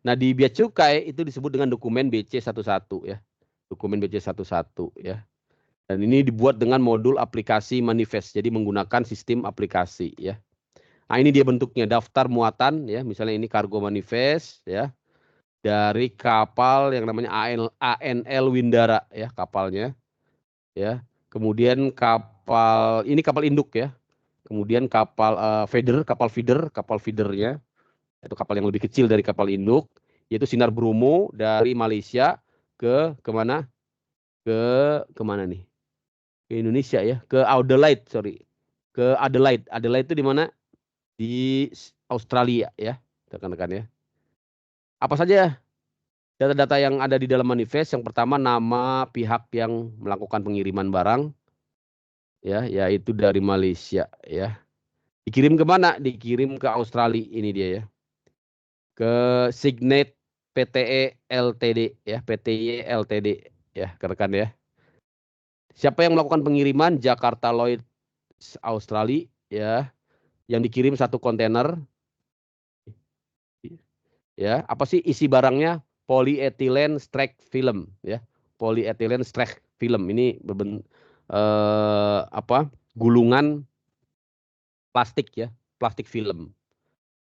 Nah, di Bea Cukai itu disebut dengan dokumen BC11 ya. Dokumen BC11 ya. Dan ini dibuat dengan modul aplikasi manifest. Jadi menggunakan sistem aplikasi ya. Nah, ini dia bentuknya, daftar muatan ya. Misalnya ini cargo manifest ya. Dari kapal yang namanya ANL Windara ya, kapalnya. Ya. Kemudian ini kapal induk ya. Kemudian kapal kapal feedernya. Itu kapal yang lebih kecil dari kapal induk, yaitu Sinar Bromo dari Malaysia kemana? Kemana nih? Ke Indonesia ya, ke Adelaide, sorry. Ke Adelaide. Adelaide itu di mana? Di Australia ya, rekan-rekan ya. Apa saja data-data yang ada di dalam manifest? Yang pertama, nama pihak yang melakukan pengiriman barang ya, yaitu dari Malaysia ya. Dikirim ke mana? Dikirim ke Australia, ini dia ya. Ke Signet PTE Ltd ya, PTY Ltd ya, rekan ya. Siapa yang melakukan pengiriman? Jakarta Lloyd Australia ya, yang dikirim 1 kontainer. Ya, apa sih isi barangnya? Polyethylene streck film ya. Polyethylene streck film ini gulungan plastik ya, plastik film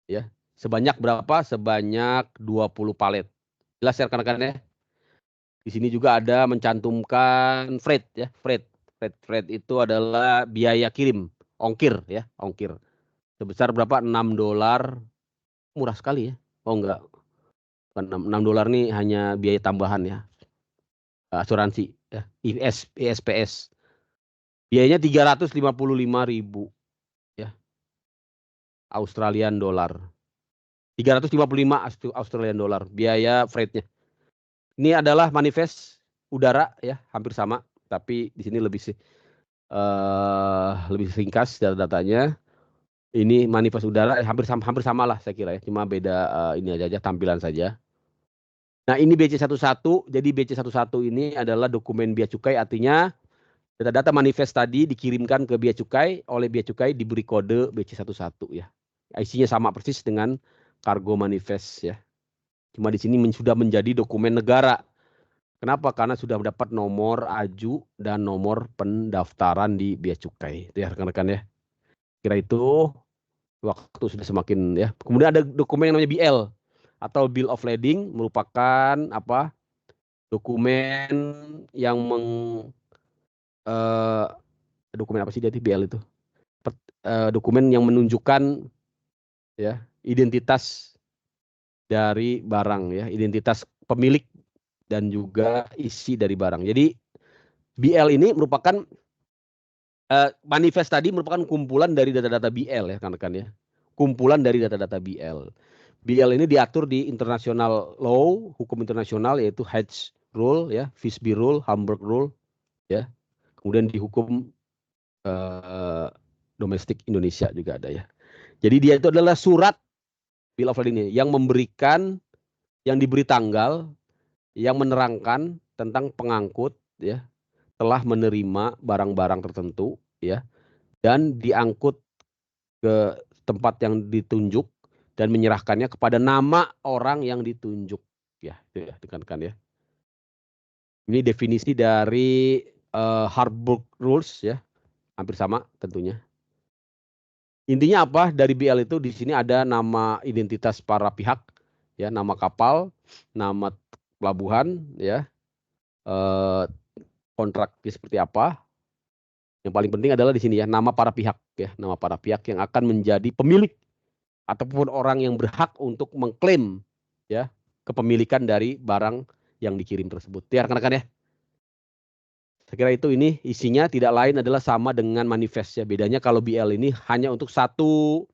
ya. Sebanyak berapa? Sebanyak 20 palet. Jelas ya rekan-rekan ya? Di sini juga ada mencantumkan freight ya, freight. Freight itu adalah biaya kirim, ongkir ya, ongkir. Sebesar berapa? $6. Murah sekali ya. Oh enggak. $6 nih hanya biaya tambahan ya. Asuransi ya, ISPS. Biayanya 355.000 ya. Australian dollar. 355 Australian dollar biaya freight-nya. Ini adalah manifest udara ya, hampir sama, tapi di sini lebih ringkas datanya. Ini manifest udara hampir sama lah saya kira ya, cuma beda ini aja tampilan saja. Nah, ini BC11. Jadi BC11 ini adalah dokumen bea cukai, artinya data-data manifest tadi dikirimkan ke bea cukai, oleh bea cukai diberi kode BC11 ya. Isinya sama persis dengan kargo manifest ya. Cuma di sini sudah menjadi dokumen negara. Kenapa? Karena sudah mendapat nomor aju dan nomor pendaftaran di bea cukai. Itu ya rekan-rekan ya. Kira itu waktu sudah semakin ya. Kemudian ada dokumen yang namanya BL atau Bill of Lading, merupakan apa? Dokumen yang dokumen apa sih jadi BL itu? Dokumen yang menunjukkan ya identitas dari barang ya, identitas pemilik dan juga isi dari barang. Jadi BL ini merupakan manifest tadi merupakan kumpulan dari data-data BL ya rekan-rekan ya. Kumpulan dari data-data BL. BL ini diatur di international law, hukum internasional, yaitu Hague Rule ya, Visby Rule, Hamburg Rule ya. Kemudian di hukum domestik Indonesia juga ada ya. Jadi dia itu adalah surat Bill of Lading yang memberikan, yang diberi tanggal, yang menerangkan tentang pengangkut ya telah menerima barang-barang tertentu ya dan diangkut ke tempat yang ditunjuk dan menyerahkannya kepada nama orang yang ditunjuk ya, itu ya tekan-tekan ya. Ini definisi dari Hamburg Rules ya, hampir sama tentunya. Intinya apa? Dari BL itu di sini ada nama identitas para pihak ya, nama kapal, nama pelabuhan ya, kontraknya seperti apa. Yang paling penting adalah di sini ya, nama para pihak ya, nama para pihak yang akan menjadi pemilik ataupun orang yang berhak untuk mengklaim ya kepemilikan dari barang yang dikirim tersebut. Ya rekan-rekan ya. Saya kira itu ini isinya tidak lain adalah sama dengan manifest ya. Bedanya kalau BL ini hanya untuk satu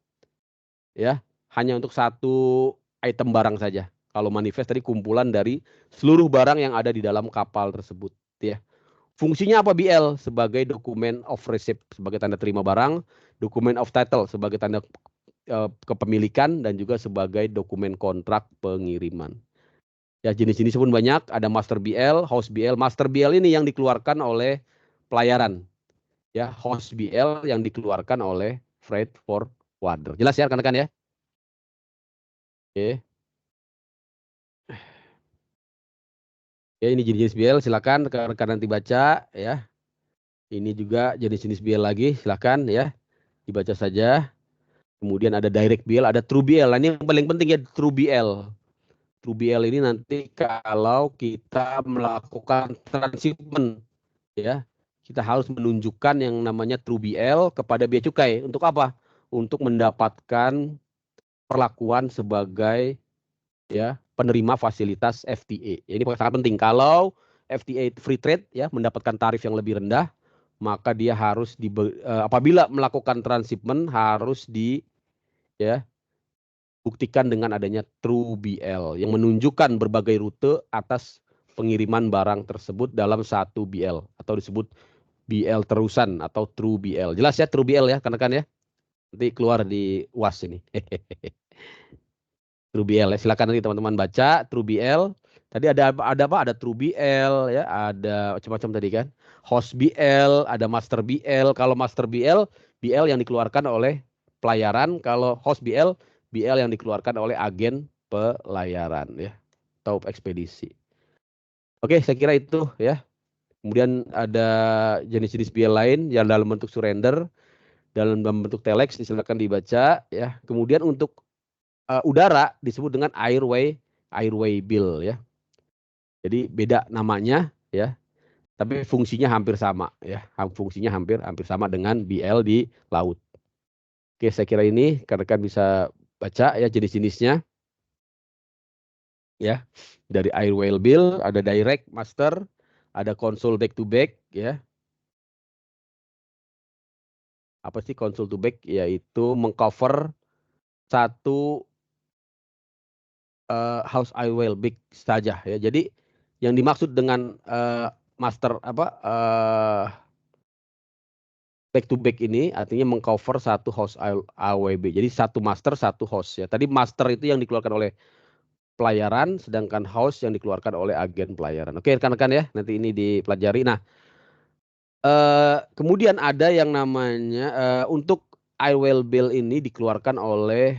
ya, hanya untuk satu item barang saja. Kalau manifest tadi kumpulan dari seluruh barang yang ada di dalam kapal tersebut ya. Fungsinya apa BL? Sebagai dokumen of receipt, sebagai tanda terima barang, dokumen of title sebagai tanda kepemilikan, dan juga sebagai dokumen kontrak pengiriman. Ya, jenis-jenis pun banyak, ada master BL, house BL. Master BL ini yang dikeluarkan oleh pelayaran. Ya, house BL yang dikeluarkan oleh freight forwarder. Jelas ya rekan-rekan ya? Oke. Ya, ini jenis-jenis BL, silakan rekan-rekan nanti baca ya. Ini juga jenis-jenis BL lagi, silakan ya. Dibaca saja. Kemudian ada direct BL, ada true BL. Nah, ini yang paling penting ya, true BL. True BL ini nanti kalau kita melakukan transshipment ya, kita harus menunjukkan yang namanya true BL kepada bea cukai. Untuk apa? Untuk mendapatkan perlakuan sebagai ya penerima fasilitas FTA. Ini sangat penting. Kalau FTA free trade ya mendapatkan tarif yang lebih rendah, maka dia harus apabila melakukan transshipment harus ya buktikan dengan adanya True BL yang menunjukkan berbagai rute atas pengiriman barang tersebut dalam satu BL atau disebut BL terusan atau True BL. Jelas ya True BL ya kan ya? Nanti keluar di UAS ini. True BL ya. Silakan nanti teman-teman baca True BL. Tadi ada apa? Ada True BL ya, ada macam-macam tadi kan. Host BL, ada Master BL. Kalau Master BL, BL yang dikeluarkan oleh pelayaran. Kalau Host BL, BL yang dikeluarkan oleh agen pelayaran ya atau ekspedisi. Oke, saya kira itu ya. Kemudian ada jenis-jenis BL lain yang dalam bentuk surrender, dalam bentuk telex, silakan dibaca ya. Kemudian untuk udara disebut dengan airway bill ya. Jadi beda namanya ya, tapi fungsinya hampir sama ya. Fungsinya hampir sama dengan BL di laut. Oke, saya kira ini rekan-rekan bisa baca ya jenis-jenisnya. Ya. Dari airway bill, ada direct master, ada konsul back to back ya. Apa sih konsul to back? Yaitu mengcover satu House I Will Big saja ya. Jadi yang dimaksud dengan master back to back ini artinya mengcover satu host AWB. Jadi satu master, satu host ya. Tadi master itu yang dikeluarkan oleh pelayaran, sedangkan host yang dikeluarkan oleh agen pelayaran. Oke rekan-rekan ya, nanti ini dipelajari. Nah, kemudian ada yang namanya untuk I Will Bill ini dikeluarkan oleh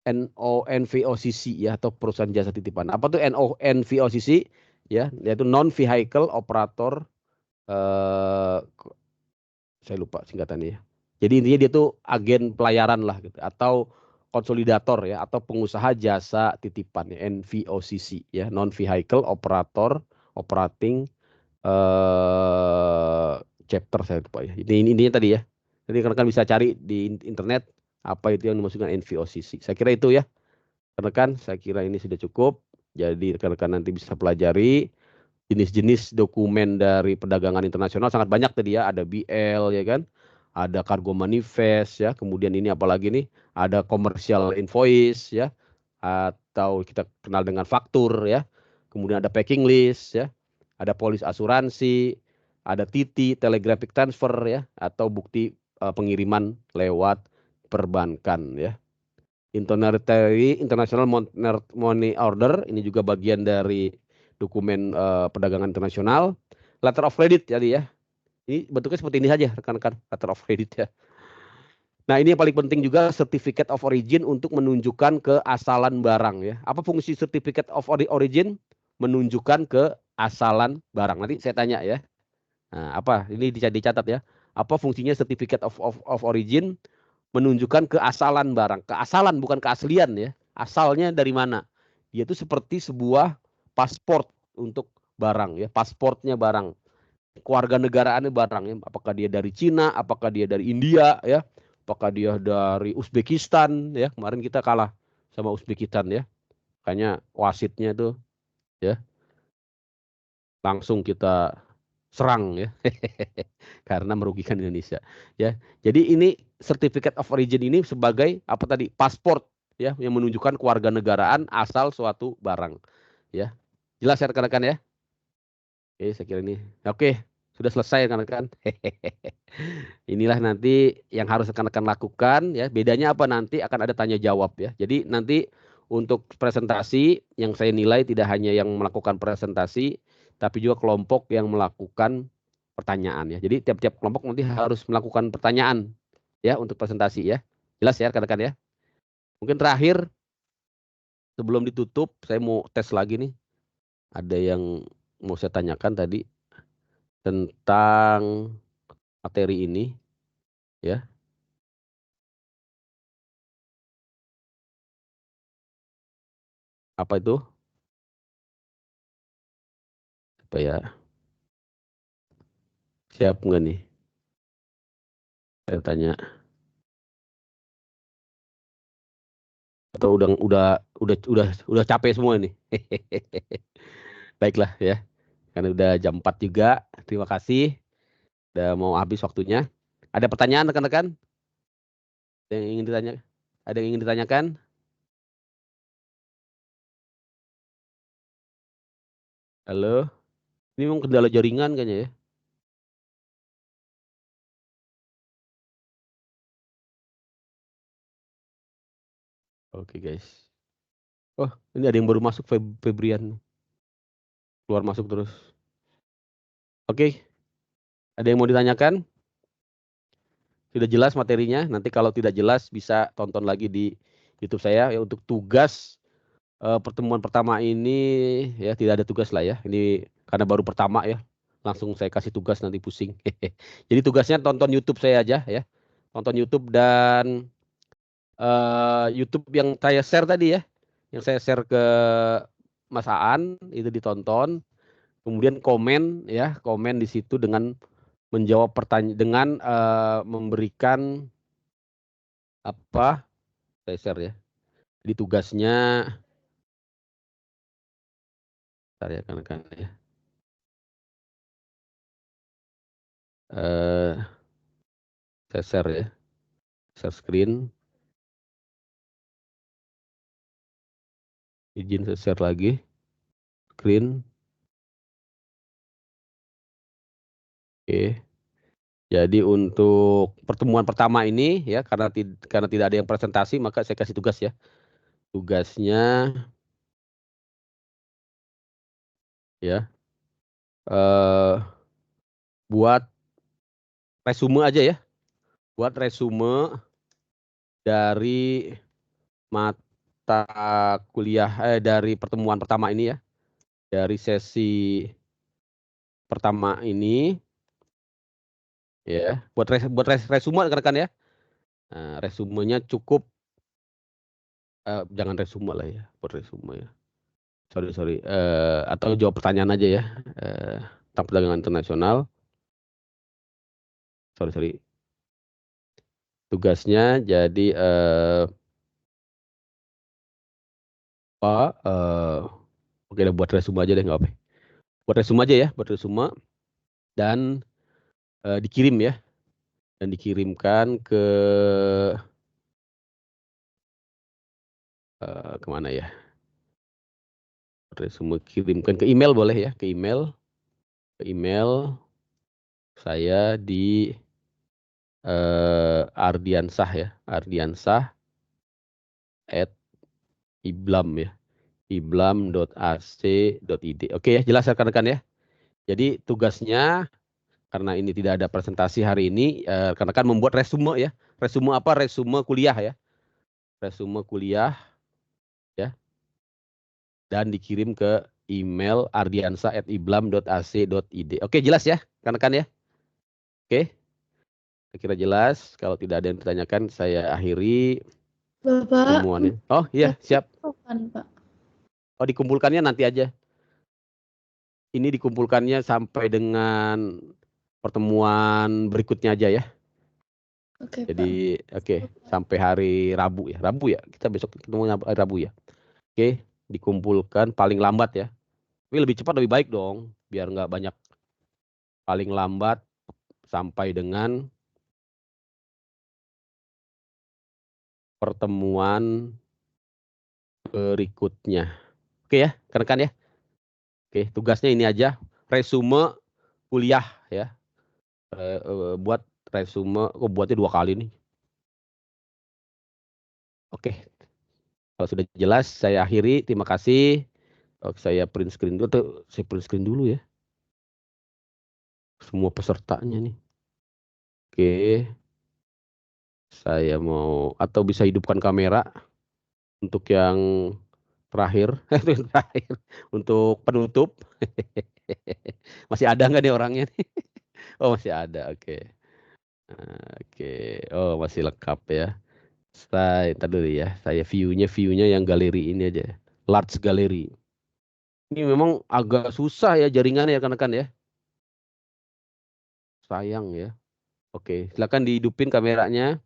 NVOCC ya, atau perusahaan jasa titipan. Apa tuh NVOCC ya? Yaitu non vehicle operator. Saya lupa singkatannya ya. Jadi intinya dia tuh agen pelayaran lah gitu, atau konsolidator ya, atau pengusaha jasa titipan ya, NVOCC ya, non vehicle operator operating chapter, saya lupa ya. Ini intinya tadi ya. Jadi rekan-rekan bisa cari di internet apa itu yang dimaksudkan NVOCC. Saya kira itu ya. Rekan-rekan, saya kira ini sudah cukup. Jadi rekan-rekan nanti bisa pelajari jenis-jenis dokumen dari perdagangan internasional, sangat banyak tadi ya, ada BL ya kan, ada cargo manifest ya, kemudian ini apalagi nih, ada commercial invoice ya, atau kita kenal dengan faktur ya, kemudian ada packing list ya, ada polis asuransi, ada TT telegraphic transfer ya, atau bukti pengiriman lewat perbankan ya. International Money Order ini juga bagian dari dokumen perdagangan internasional. Letter of credit jadi ya. Ini bentuknya seperti ini saja rekan-rekan, letter of credit ya. Nah ini yang paling penting juga, certificate of origin untuk menunjukkan keasalan barang ya. Apa fungsi certificate of origin? Menunjukkan keasalan barang. Nanti saya tanya ya. Nah, apa? Ini dicatat ya. Apa fungsinya certificate of origin? Menunjukkan keasalan barang. Keasalan bukan keaslian ya. Asalnya dari mana? Dia itu seperti sebuah paspor untuk barang ya. Pasportnya barang. Kewarganegaraannya barang ya. Apakah dia dari Cina, apakah dia dari India ya. Apakah dia dari Uzbekistan ya. Kemarin kita kalah sama Uzbekistan ya. Makanya wasitnya tuh ya langsung kita serang ya. Karena merugikan Indonesia ya. Jadi ini certificate of origin ini sebagai apa tadi? Paspor ya, yang menunjukkan kewarganegaraan asal suatu barang ya. Jelas ya rekan-rekan ya? Oke, saya kira ini. Oke, sudah selesai rekan-rekan. Inilah nanti yang harus rekan-rekan lakukan ya. Bedanya apa, nanti akan ada tanya jawab ya. Jadi nanti untuk presentasi yang saya nilai tidak hanya yang melakukan presentasi, tapi juga kelompok yang melakukan pertanyaan ya. Jadi tiap-tiap kelompok nanti harus melakukan pertanyaan ya untuk presentasi ya. Jelas ya rekan-rekan ya. Mungkin terakhir sebelum ditutup saya mau tes lagi nih. Ada yang mau saya tanyakan tadi tentang materi ini ya. Apa itu? Apa ya? Siap nggak nih? Saya tanya. Atau udah capek semua nih. Baiklah ya. Karena udah jam 4 juga. Terima kasih. Udah mau habis waktunya. Ada pertanyaan rekan-rekan? Ada yang ingin ditanya? Ada yang ingin ditanyakan? Halo? Ini memang kendala jaringan kayaknya ya. Oke guys. Oh, ini ada yang baru masuk, Febrian. Keluar masuk terus. Oke. Ada yang mau ditanyakan? Sudah jelas materinya? Nanti kalau tidak jelas bisa tonton lagi di YouTube saya ya. Untuk tugas pertemuan pertama ini ya tidak ada tugas lah ya. Ini karena baru pertama ya. Langsung saya kasih tugas, nanti pusing. Jadi tugasnya tonton YouTube saya aja ya. Tonton YouTube dan YouTube yang saya share tadi ya. Yang saya share ke Mas Aan itu ditonton. Kemudian komen ya, komen di situ dengan menjawab pertanyaan, dengan memberikan apa, saya share ya. Jadi tugasnya, bentar ya kan ya. Saya share ya, share screen. Izin saya share lagi screen. Oke. Jadi untuk pertemuan pertama ini ya karena tidak ada yang presentasi maka saya kasih tugas ya. Tugasnya ya buat resume aja ya. Buat resume dari mata kuliah dari pertemuan pertama ini ya. Dari sesi pertama ini ya. Buat resume rekan-rekan ya. Nah, resumenya cukup jangan resume lah ya, buat resume ya. Sorry. Atau jawab pertanyaan aja ya. Tentang perdagangan internasional. Sorry. Tugasnya jadi oke udah buat resume aja deh nggak apa. Buat resume aja ya, buat resume dan dikirim ya. Dan dikirimkan ke kemana ya? Resume kirimkan ke email boleh ya, ke email saya di Ardiansah ya, ardiansah@iblam ya, iblam.ac.id. Oke ya, jelas rekan-rekan ya. Jadi tugasnya karena ini tidak ada presentasi hari ini, rekan-rekan membuat resume ya. Resume apa? Resume kuliah ya. Resume kuliah ya. Dan dikirim ke email ardiansah@iblam.ac.id. Oke, jelas ya, rekan-rekan ya. Oke. Saya kira jelas. Kalau tidak ada yang ditanyakan, saya akhiri Bapak, pertemuannya. Oh iya, siap. kapan, Pak? Oh, dikumpulkannya nanti aja. Ini dikumpulkannya sampai dengan pertemuan berikutnya aja ya. Oke, Pak. Jadi oke, sampai hari Rabu ya. Rabu ya. Kita besok ketemu hari Rabu ya. Oke, dikumpulkan paling lambat ya. Tapi lebih cepat lebih baik dong, biar nggak banyak. Paling lambat sampai dengan pertemuan berikutnya. Oke ya, rekan-rekan ya. Oke, tugasnya ini aja. Resume kuliah ya. Buat resume, buatnya 2 kali nih. Oke, kalau sudah jelas saya akhiri. Terima kasih. Saya print screen dulu. Saya print screen dulu ya. Semua pesertanya nih. Oke. Saya mau atau bisa hidupkan kamera untuk yang terakhir. Untuk penutup. Masih ada nggak nih orangnya nih? Oh masih ada. Oke. Oh masih lengkap ya. Ntar dulu ya. Saya view-nya yang galeri ini aja. Large gallery. Ini memang agak susah ya jaringannya ya rekan-rekan ya. Sayang ya. Oke, silakan dihidupin kameranya.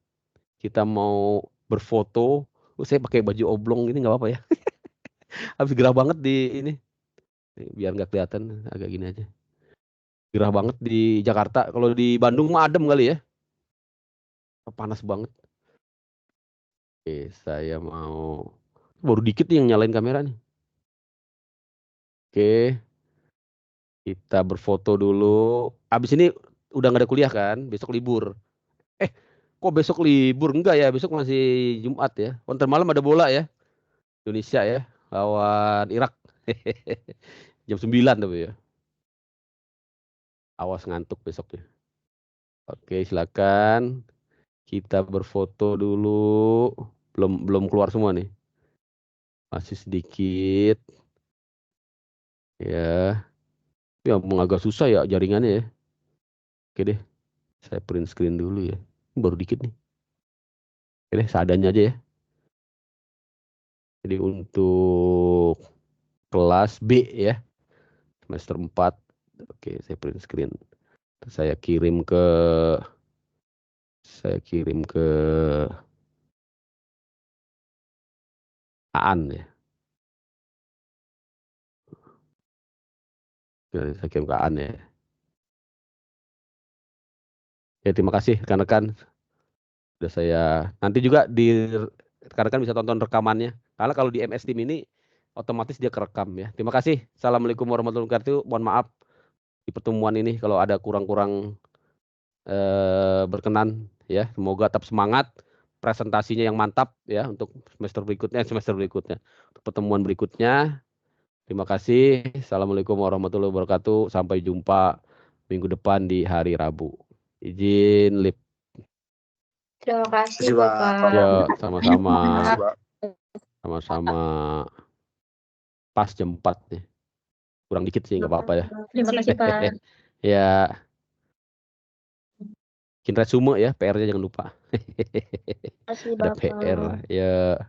Kita mau berfoto. Saya pakai baju oblong ini nggak apa-apa ya. Habis gerah banget di ini. Biar nggak kelihatan agak gini aja. Gerah banget di Jakarta. Kalau di Bandung mah adem kali ya. Panas banget. Oke, saya mau baru dikit nih yang nyalain kamera nih. Oke, kita berfoto dulu. Abis ini udah nggak ada kuliah kan? Besok libur. Kok besok libur? Enggak ya, besok masih Jumat ya. Ntar malam ada bola ya. Indonesia ya, lawan Irak. Jam 9 tapi ya. Awas ngantuk besoknya. Oke, silakan. Kita berfoto dulu. Belum keluar semua nih. Masih sedikit. Ya. Ya emang agak susah ya jaringannya ya. Oke deh. Saya print screen dulu ya. Ini baru dikit nih. Oke deh, seadanya aja ya. Jadi untuk kelas B ya. Semester 4. Oke, saya print screen. Saya kirim ke Aan ya. Saya kirim ke Aan ya. Ya terima kasih rekan-rekan. Sudah nanti juga rekan-rekan bisa tonton rekamannya. Karena kalau di MS Team ini otomatis dia kerekam ya. Terima kasih. Assalamualaikum warahmatullahi wabarakatuh. Mohon maaf di pertemuan ini kalau ada kurang-kurang berkenan ya. Semoga tetap semangat, presentasinya yang mantap ya untuk semester berikutnya. Untuk pertemuan berikutnya. Terima kasih. Assalamualaikum warahmatullahi wabarakatuh. Sampai jumpa minggu depan di hari Rabu. Izin lip. Terima kasih, Terima kasih, Pak. Bapak. Ya, sama-sama. Makasih, Pak. Sama-sama. Pas jam 4 nih. Kurang dikit sih, nggak apa-apa ya. Terima kasih, Pak. Ya, bikin resume ya, PR-nya jangan lupa. Terima kasih, Ada Bapak. PR. Ya.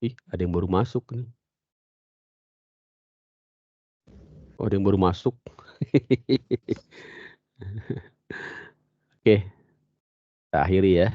Ih, ada yang baru masuk nih. Oh, ada yang baru masuk. Oke. Kita akhiri ya.